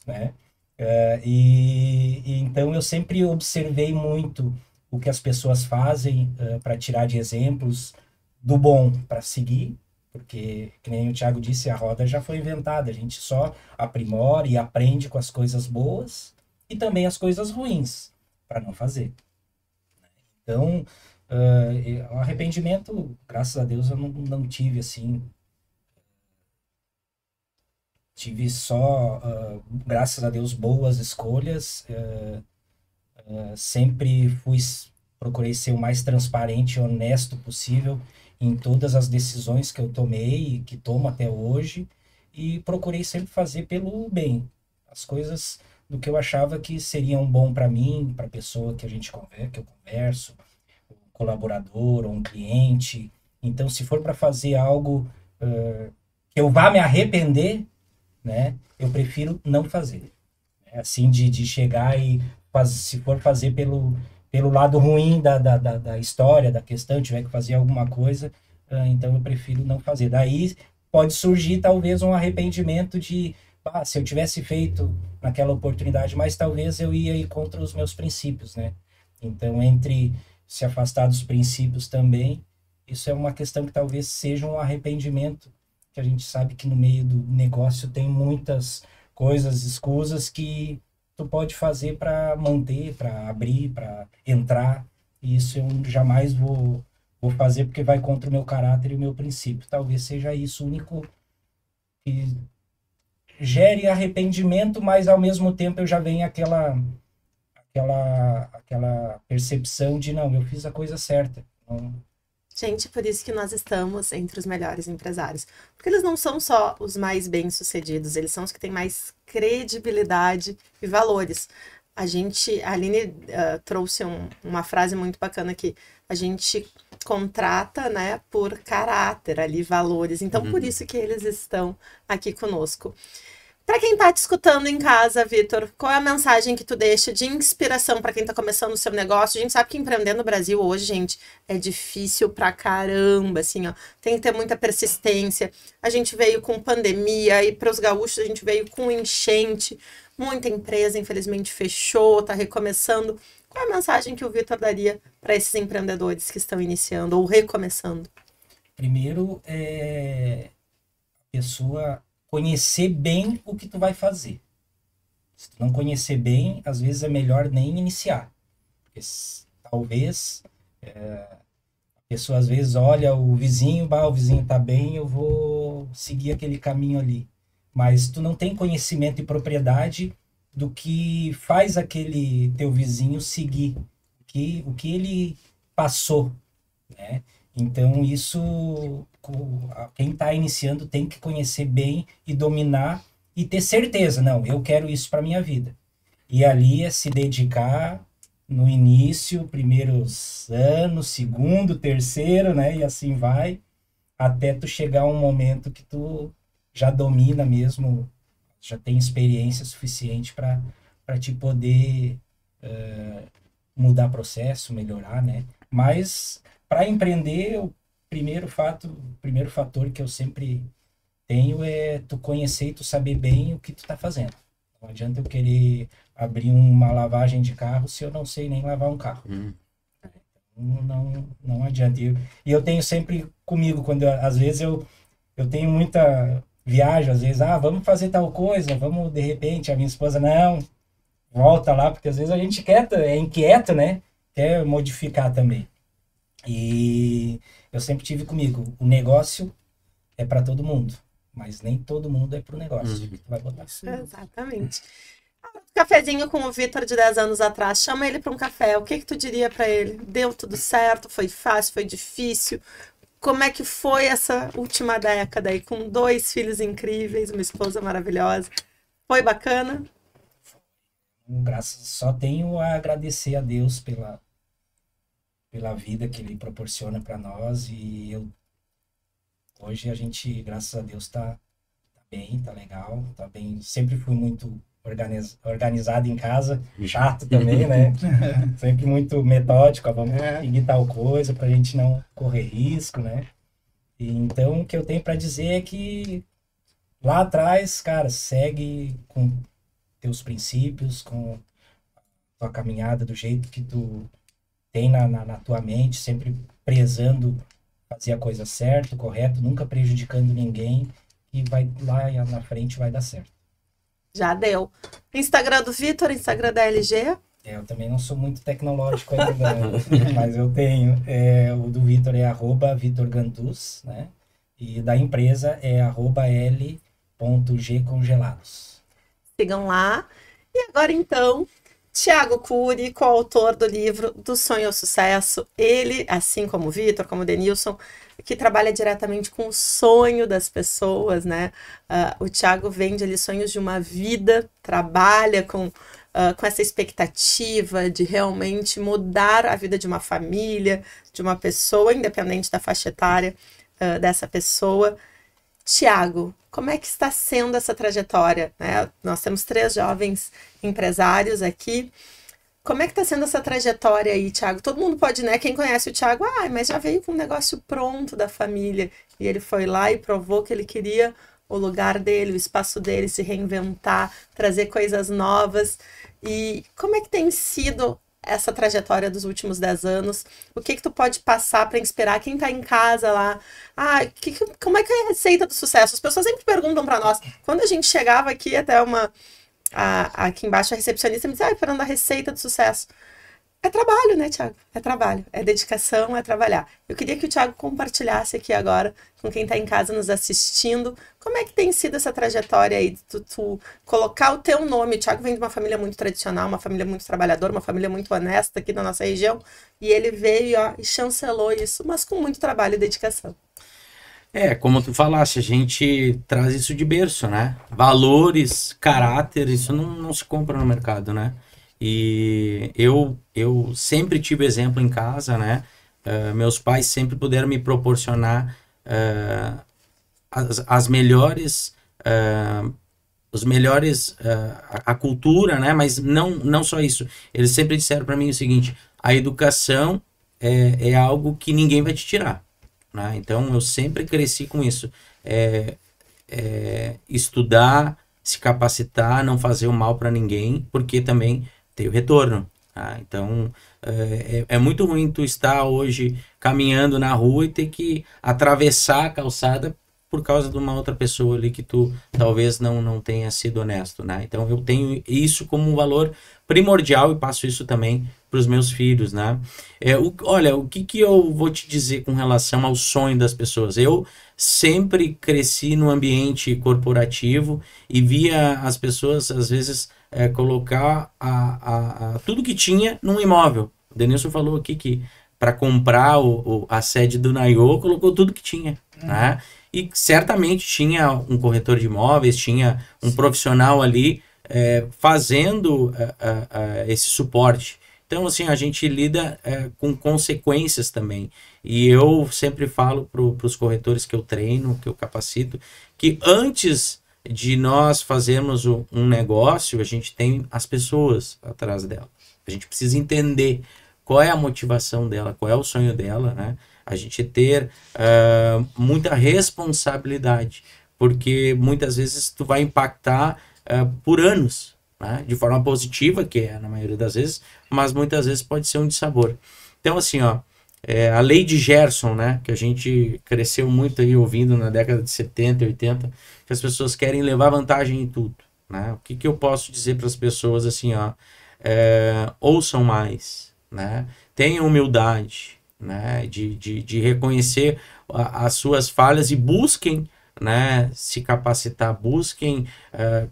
né? Então eu sempre observei muito o que as pessoas fazem para tirar de exemplos do bom para seguir, porque, que nem o Thiago disse, a roda já foi inventada, a gente só aprimora e aprende com as coisas boas e também as coisas ruins, para não fazer. Então, o arrependimento, graças a Deus, eu não tive, assim. Tive só, graças a Deus, boas escolhas. Sempre procurei ser o mais transparente e honesto possível em todas as decisões que eu tomei e que tomo até hoje, e procurei sempre fazer pelo bem, as coisas do que eu achava que seriam bom para mim, para a pessoa que eu converso, um colaborador ou um cliente. Então, se for para fazer algo que eu vá me arrepender, né, eu prefiro não fazer. Assim, de chegar e se for fazer pelo lado ruim da história, da questão, tiver que fazer alguma coisa, então eu prefiro não fazer. Daí pode surgir talvez um arrependimento de, se eu tivesse feito naquela oportunidade, mas talvez eu ia ir contra os meus princípios, né? Então, entre se afastar dos princípios também, isso é uma questão que talvez seja um arrependimento, que a gente sabe que no meio do negócio tem muitas coisas, escusas que tu pode fazer para manter, para abrir, para entrar, e isso eu jamais vou fazer porque vai contra o meu caráter e o meu princípio. Talvez seja isso o único que gere arrependimento, mas ao mesmo tempo eu já venho aquela percepção de, não, eu fiz a coisa certa. Não... Gente, por isso que nós estamos entre os melhores empresários. Porque eles não são só os mais bem-sucedidos, eles são os que têm mais credibilidade e valores. A Aline trouxe uma frase muito bacana aqui. A gente contrata, né, por caráter ali, valores. Então, por isso que eles estão aqui conosco. Para quem está te escutando em casa, Vitor, qual é a mensagem que tu deixa de inspiração para quem está começando o seu negócio? A gente sabe que empreender no Brasil hoje, gente, é difícil pra caramba, assim, ó. Tem que ter muita persistência. A gente veio com pandemia e para os gaúchos a gente veio com enchente. Muita empresa, infelizmente, fechou, está recomeçando. Qual é a mensagem que o Vitor daria para esses empreendedores que estão iniciando ou recomeçando? Primeiro, a pessoa conhecer bem o que tu vai fazer. Se tu não conhecer bem, às vezes é melhor nem iniciar. Porque talvez a pessoa às vezes olha o vizinho tá bem, eu vou seguir aquele caminho ali. Mas tu não tem conhecimento e propriedade do que faz aquele teu vizinho seguir, o que ele passou, né? Então, isso, quem está iniciando tem que conhecer bem e dominar e ter certeza, não, eu quero isso para minha vida. E ali é se dedicar no início, primeiros anos, segundo, terceiro, né? E assim vai, até tu chegar a um momento que tu já domina mesmo, já tem experiência suficiente para te poder mudar processo, melhorar, né? Mas para empreender, o primeiro fator que eu sempre tenho é tu conhecer e tu saber bem o que tu tá fazendo. Não adianta eu querer abrir uma lavagem de carro se eu não sei nem lavar um carro. Não adianta. E eu tenho sempre comigo, às vezes eu tenho muita viagem, às vezes, vamos fazer tal coisa, vamos, de repente, a minha esposa, não, volta lá, porque às vezes a gente é inquieto, né? Quer modificar também. E eu sempre tive comigo, o negócio é para todo mundo, mas nem todo mundo é pro negócio que tu vai botar. Exatamente. Cafezinho com o Vitor de 10 anos atrás, chama ele para um café, o que tu diria para ele? Deu tudo certo? Foi fácil? Foi difícil? Como é que foi essa última década aí, com 2 filhos incríveis, uma esposa maravilhosa? Foi bacana? Só tenho a agradecer a Deus pela vida que Ele proporciona para nós, e hoje a gente, graças a Deus, tá bem, tá legal, tá bem. Sempre fui muito organizado em casa, chato também, né? Sempre muito metódico, vamos seguir tal coisa pra gente não correr risco, né? E então, o que eu tenho para dizer é que lá atrás, cara, segue com teus princípios, com tua caminhada do jeito que tu tem na tua mente, sempre prezando fazer a coisa certa, correto, nunca prejudicando ninguém, e vai lá na frente vai dar certo. Já deu. Instagram do Vitor, Instagram da LG? Eu também não sou muito tecnológico ainda, mas eu tenho. O do Vitor é @VitorGanduz, né? E da empresa é @l.gcongelados. Sigam lá. E agora, então, Thiago Cury, coautor do livro Do Sonho ao Sucesso. Ele, assim como o Vitor, como o Denilson, que trabalha diretamente com o sonho das pessoas, né? O Thiago vende ali sonhos de uma vida, trabalha com essa expectativa de realmente mudar a vida de uma família, de uma pessoa, independente da faixa etária dessa pessoa. Thiago, como é que está sendo essa trajetória, né? Nós temos 3 jovens empresários aqui. Como é que está sendo essa trajetória aí, Thiago? Todo mundo pode, né? Quem conhece o Thiago, mas já veio com um negócio pronto da família. E ele foi lá e provou que ele queria o lugar dele, o espaço dele, se reinventar, trazer coisas novas. E como é que tem sido essa trajetória dos últimos 10 anos? O que tu pode passar para inspirar quem está em casa lá? Como é que é a receita do sucesso? As pessoas sempre perguntam para nós. Quando a gente chegava aqui até aqui embaixo a recepcionista me disse, Fernanda, a receita do sucesso. É trabalho, né, Thiago? É trabalho, é dedicação, é trabalhar. Eu queria que o Thiago compartilhasse aqui agora com quem está em casa nos assistindo, como é que tem sido essa trajetória aí, de tu colocar o teu nome. O Thiago vem de uma família muito tradicional, uma família muito trabalhadora, uma família muito honesta aqui na nossa região, e ele veio e chancelou isso, mas com muito trabalho e dedicação. Como tu falaste, a gente traz isso de berço, né? Valores, caráter, isso não se compra no mercado, né? E eu sempre tive exemplo em casa, né? Meus pais sempre puderam me proporcionar as melhores, a cultura, né? Mas não só isso. Eles sempre disseram para mim o seguinte: a educação é algo que ninguém vai te tirar. Né? Então eu sempre cresci com isso, estudar, se capacitar, não fazer o mal para ninguém, porque também tem o retorno. Tá? Então é muito ruim tu estar hoje caminhando na rua e ter que atravessar a calçada por causa de uma outra pessoa ali que tu talvez não tenha sido honesto. Né? Então eu tenho isso como um valor primordial e passo isso também para os meus filhos, né? Olha, o que eu vou te dizer com relação ao sonho das pessoas? Eu sempre cresci no ambiente corporativo e via as pessoas, às vezes, colocar tudo que tinha num imóvel. O Denilson falou aqui que para comprar a sede do Naiô, colocou tudo que tinha, né? E certamente tinha um corretor de imóveis, tinha um profissional ali fazendo esse suporte. Então, assim, a gente lida com consequências também. E eu sempre falo para os corretores que eu treino, que eu capacito, que antes de nós fazermos um negócio, a gente tem as pessoas atrás dela. A gente precisa entender qual é a motivação dela, qual é o sonho dela, né? A gente ter muita responsabilidade, porque muitas vezes tu vai impactar por anos, né? De forma positiva, que é na maioria das vezes, mas muitas vezes pode ser um dissabor. Então, assim, a lei de Gerson, né? Que a gente cresceu muito aí ouvindo na década de 70 e 80, que as pessoas querem levar vantagem em tudo, né? O que eu posso dizer para as pessoas assim, ó, ouçam mais, né? Tenham humildade, né? De reconhecer as suas falhas e busquem, né, se capacitar, busquem,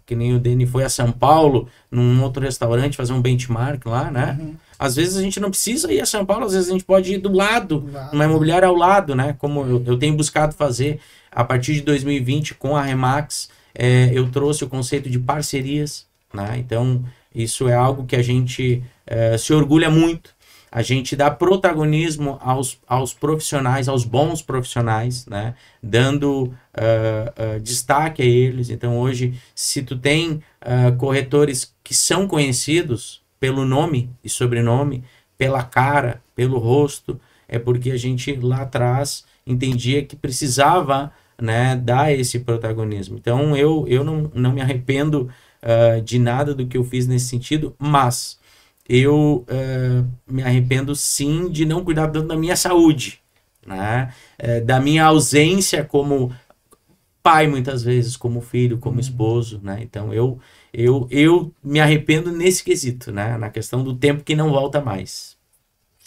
que nem o Deni foi a São Paulo, num outro restaurante, fazer um benchmark lá, né? Às vezes a gente não precisa ir a São Paulo, às vezes a gente pode ir do lado, numa imobiliária ao lado, né? Como eu tenho buscado fazer a partir de 2020 com a Remax, eu trouxe o conceito de parcerias, né? Então, isso é algo que a gente se orgulha muito. A gente dá protagonismo aos profissionais, aos bons profissionais, né? Dando destaque a eles. Então, hoje, se tu tem corretores que são conhecidos pelo nome e sobrenome, pela cara, pelo rosto, é porque a gente lá atrás entendia que precisava, né, dar esse protagonismo. Então, eu não me arrependo de nada do que eu fiz nesse sentido, mas eu me arrependo sim de não cuidar tanto da minha saúde, né? Da minha ausência como pai muitas vezes, como filho, como esposo, né? Então eu me arrependo nesse quesito, né? Na questão do tempo que não volta mais.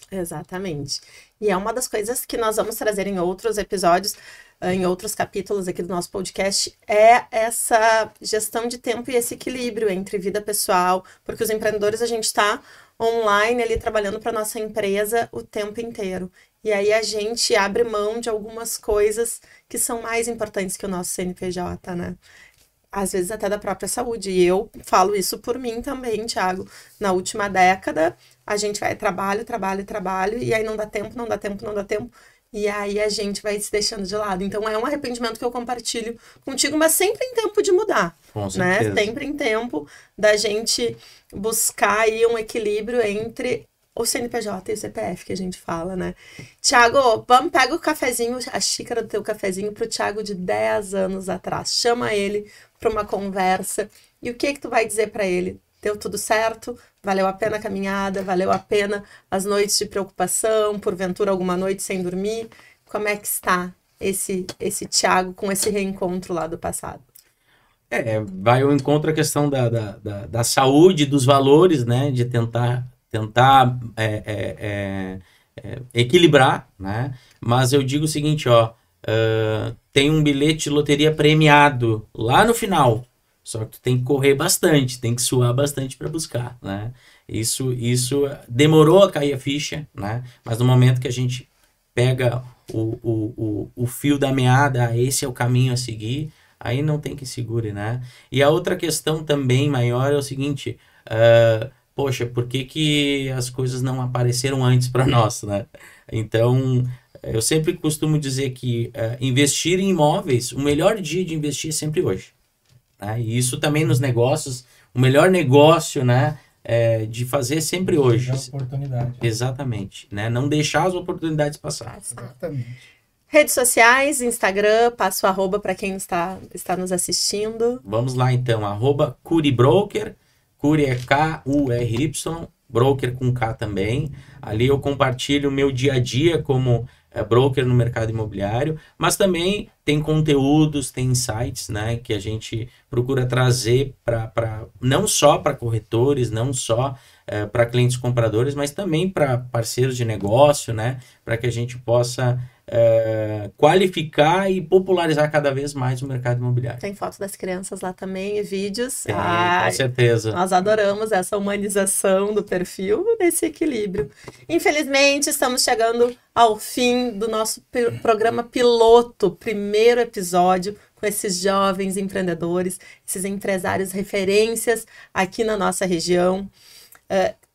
Exatamente. E é uma das coisas que nós vamos trazer em outros episódios, em outros capítulos aqui do nosso podcast, é essa gestão de tempo e esse equilíbrio entre vida pessoal, porque os empreendedores, a gente está online ali trabalhando para nossa empresa o tempo inteiro. E aí a gente abre mão de algumas coisas que são mais importantes que o nosso CNPJ, né? Às vezes até da própria saúde. E eu falo isso por mim também, Thiago. Na última década, a gente vai trabalho, e aí não dá tempo. E aí a gente vai se deixando de lado. Então é um arrependimento que eu compartilho contigo, mas sempre em tempo de mudar. Com certeza. Né? Sempre em tempo da gente buscar aí um equilíbrio entre o CNPJ e o CPF que a gente fala, né? Thiago, pega o cafezinho, a xícara do teu cafezinho pro Thiago de 10 anos atrás. Chama ele para uma conversa. E o que tu vai dizer para ele? Deu tudo certo? Valeu a pena a caminhada? Valeu a pena as noites de preocupação? Porventura alguma noite sem dormir? Como é que está esse Thiago com esse reencontro lá do passado? Vai ao encontro a questão da saúde, dos valores, né? De tentar equilibrar, né? Mas eu digo o seguinte, ó, tem um bilhete de loteria premiado lá no final, só que tu tem que correr bastante, tem que suar bastante para buscar, né? Isso demorou a cair a ficha, né? Mas no momento que a gente pega o fio da meada, esse é o caminho a seguir, aí não tem que segure, né? E a outra questão também maior é o seguinte, poxa, por que as coisas não apareceram antes para nós, né? Então, eu sempre costumo dizer que investir em imóveis, o melhor dia de investir é sempre hoje. Né? E isso também nos negócios, o melhor negócio, né, de fazer sempre hoje. Oportunidade. Exatamente. Né? Não deixar as oportunidades passar. Exatamente. Redes sociais, Instagram, passa o arroba para quem está nos assistindo. Vamos lá então, @CuriBroker. Curi é K-U-R-Y, broker com K também. Ali eu compartilho o meu dia a dia como broker no mercado imobiliário, mas também tem conteúdos, tem insights, né, que a gente procura trazer não só para corretores, não só para clientes compradores, mas também para parceiros de negócio, né, para que a gente possa qualificar e popularizar cada vez mais o mercado imobiliário. Tem foto das crianças lá também e vídeos. Tem, com certeza. Nós adoramos essa humanização do perfil, desse equilíbrio. Infelizmente, estamos chegando ao fim do nosso programa piloto, primeiro episódio com esses jovens empreendedores, esses empresários referências aqui na nossa região.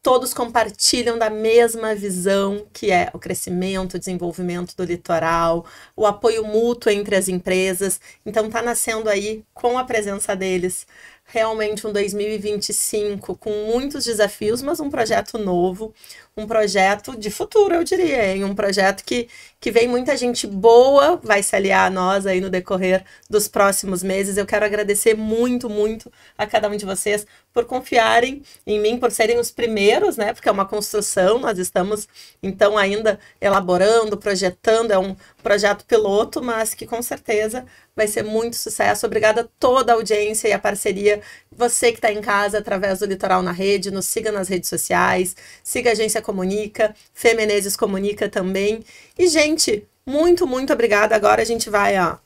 Todos compartilham da mesma visão, que é o crescimento, o desenvolvimento do litoral, o apoio mútuo entre as empresas. Então, está nascendo aí, com a presença deles, realmente um 2025 com muitos desafios, mas um projeto novo, um projeto de futuro, eu diria, hein? Um projeto que vem muita gente boa, vai se aliar a nós aí no decorrer dos próximos meses. Eu quero agradecer muito, muito a cada um de vocês por confiarem em mim, por serem os primeiros, né? Porque é uma construção, nós estamos, então, ainda elaborando, projetando, é um projeto piloto, mas que com certeza vai ser muito sucesso. Obrigada a toda a audiência e a parceria. Você que está em casa, através do Litoral na Rede, nos siga nas redes sociais, siga a Agência Comunica, Fê Menezes Comunica também. E, gente, muito, muito obrigada. Agora a gente vai, ó,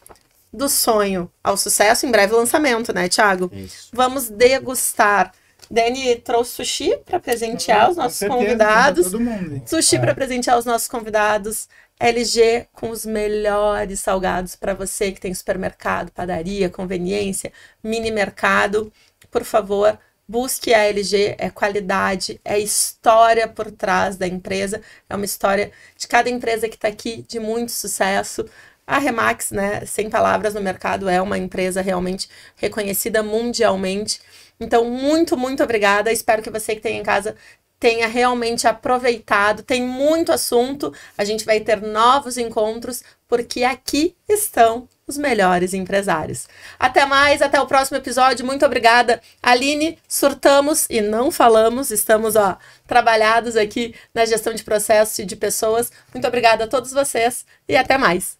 do sonho ao sucesso, em breve lançamento, né, Thiago? Isso. Vamos degustar. Dani trouxe sushi para presentear os nossos convidados. Todo mundo. Sushi para presentear os nossos convidados. LG com os melhores salgados para você que tem supermercado, padaria, conveniência, mini mercado. Por favor, busque a LG, é qualidade, é história por trás da empresa, é uma história de cada empresa que está aqui de muito sucesso. A Remax, né, sem palavras no mercado, é uma empresa realmente reconhecida mundialmente. Então, muito, muito obrigada. Espero que você que tem em casa tenha realmente aproveitado. Tem muito assunto. A gente vai ter novos encontros, porque aqui estão os melhores empresários. Até mais, até o próximo episódio. Muito obrigada. Aline, surtamos e não falamos. Estamos, ó, trabalhados aqui na gestão de processos e de pessoas. Muito obrigada a todos vocês e até mais.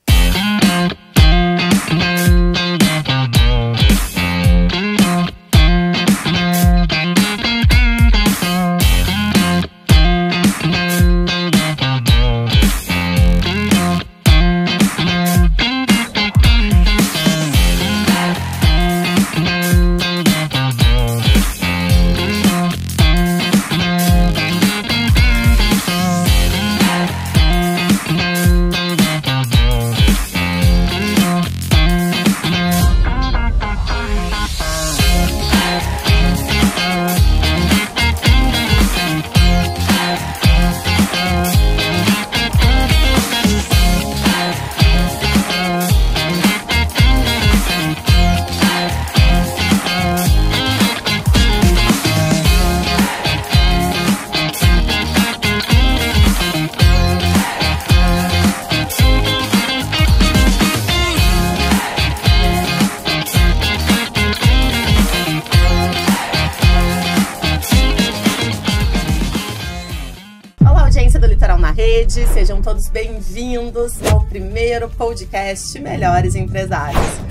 Sejam todos bem-vindos ao primeiro podcast Melhores Empresários.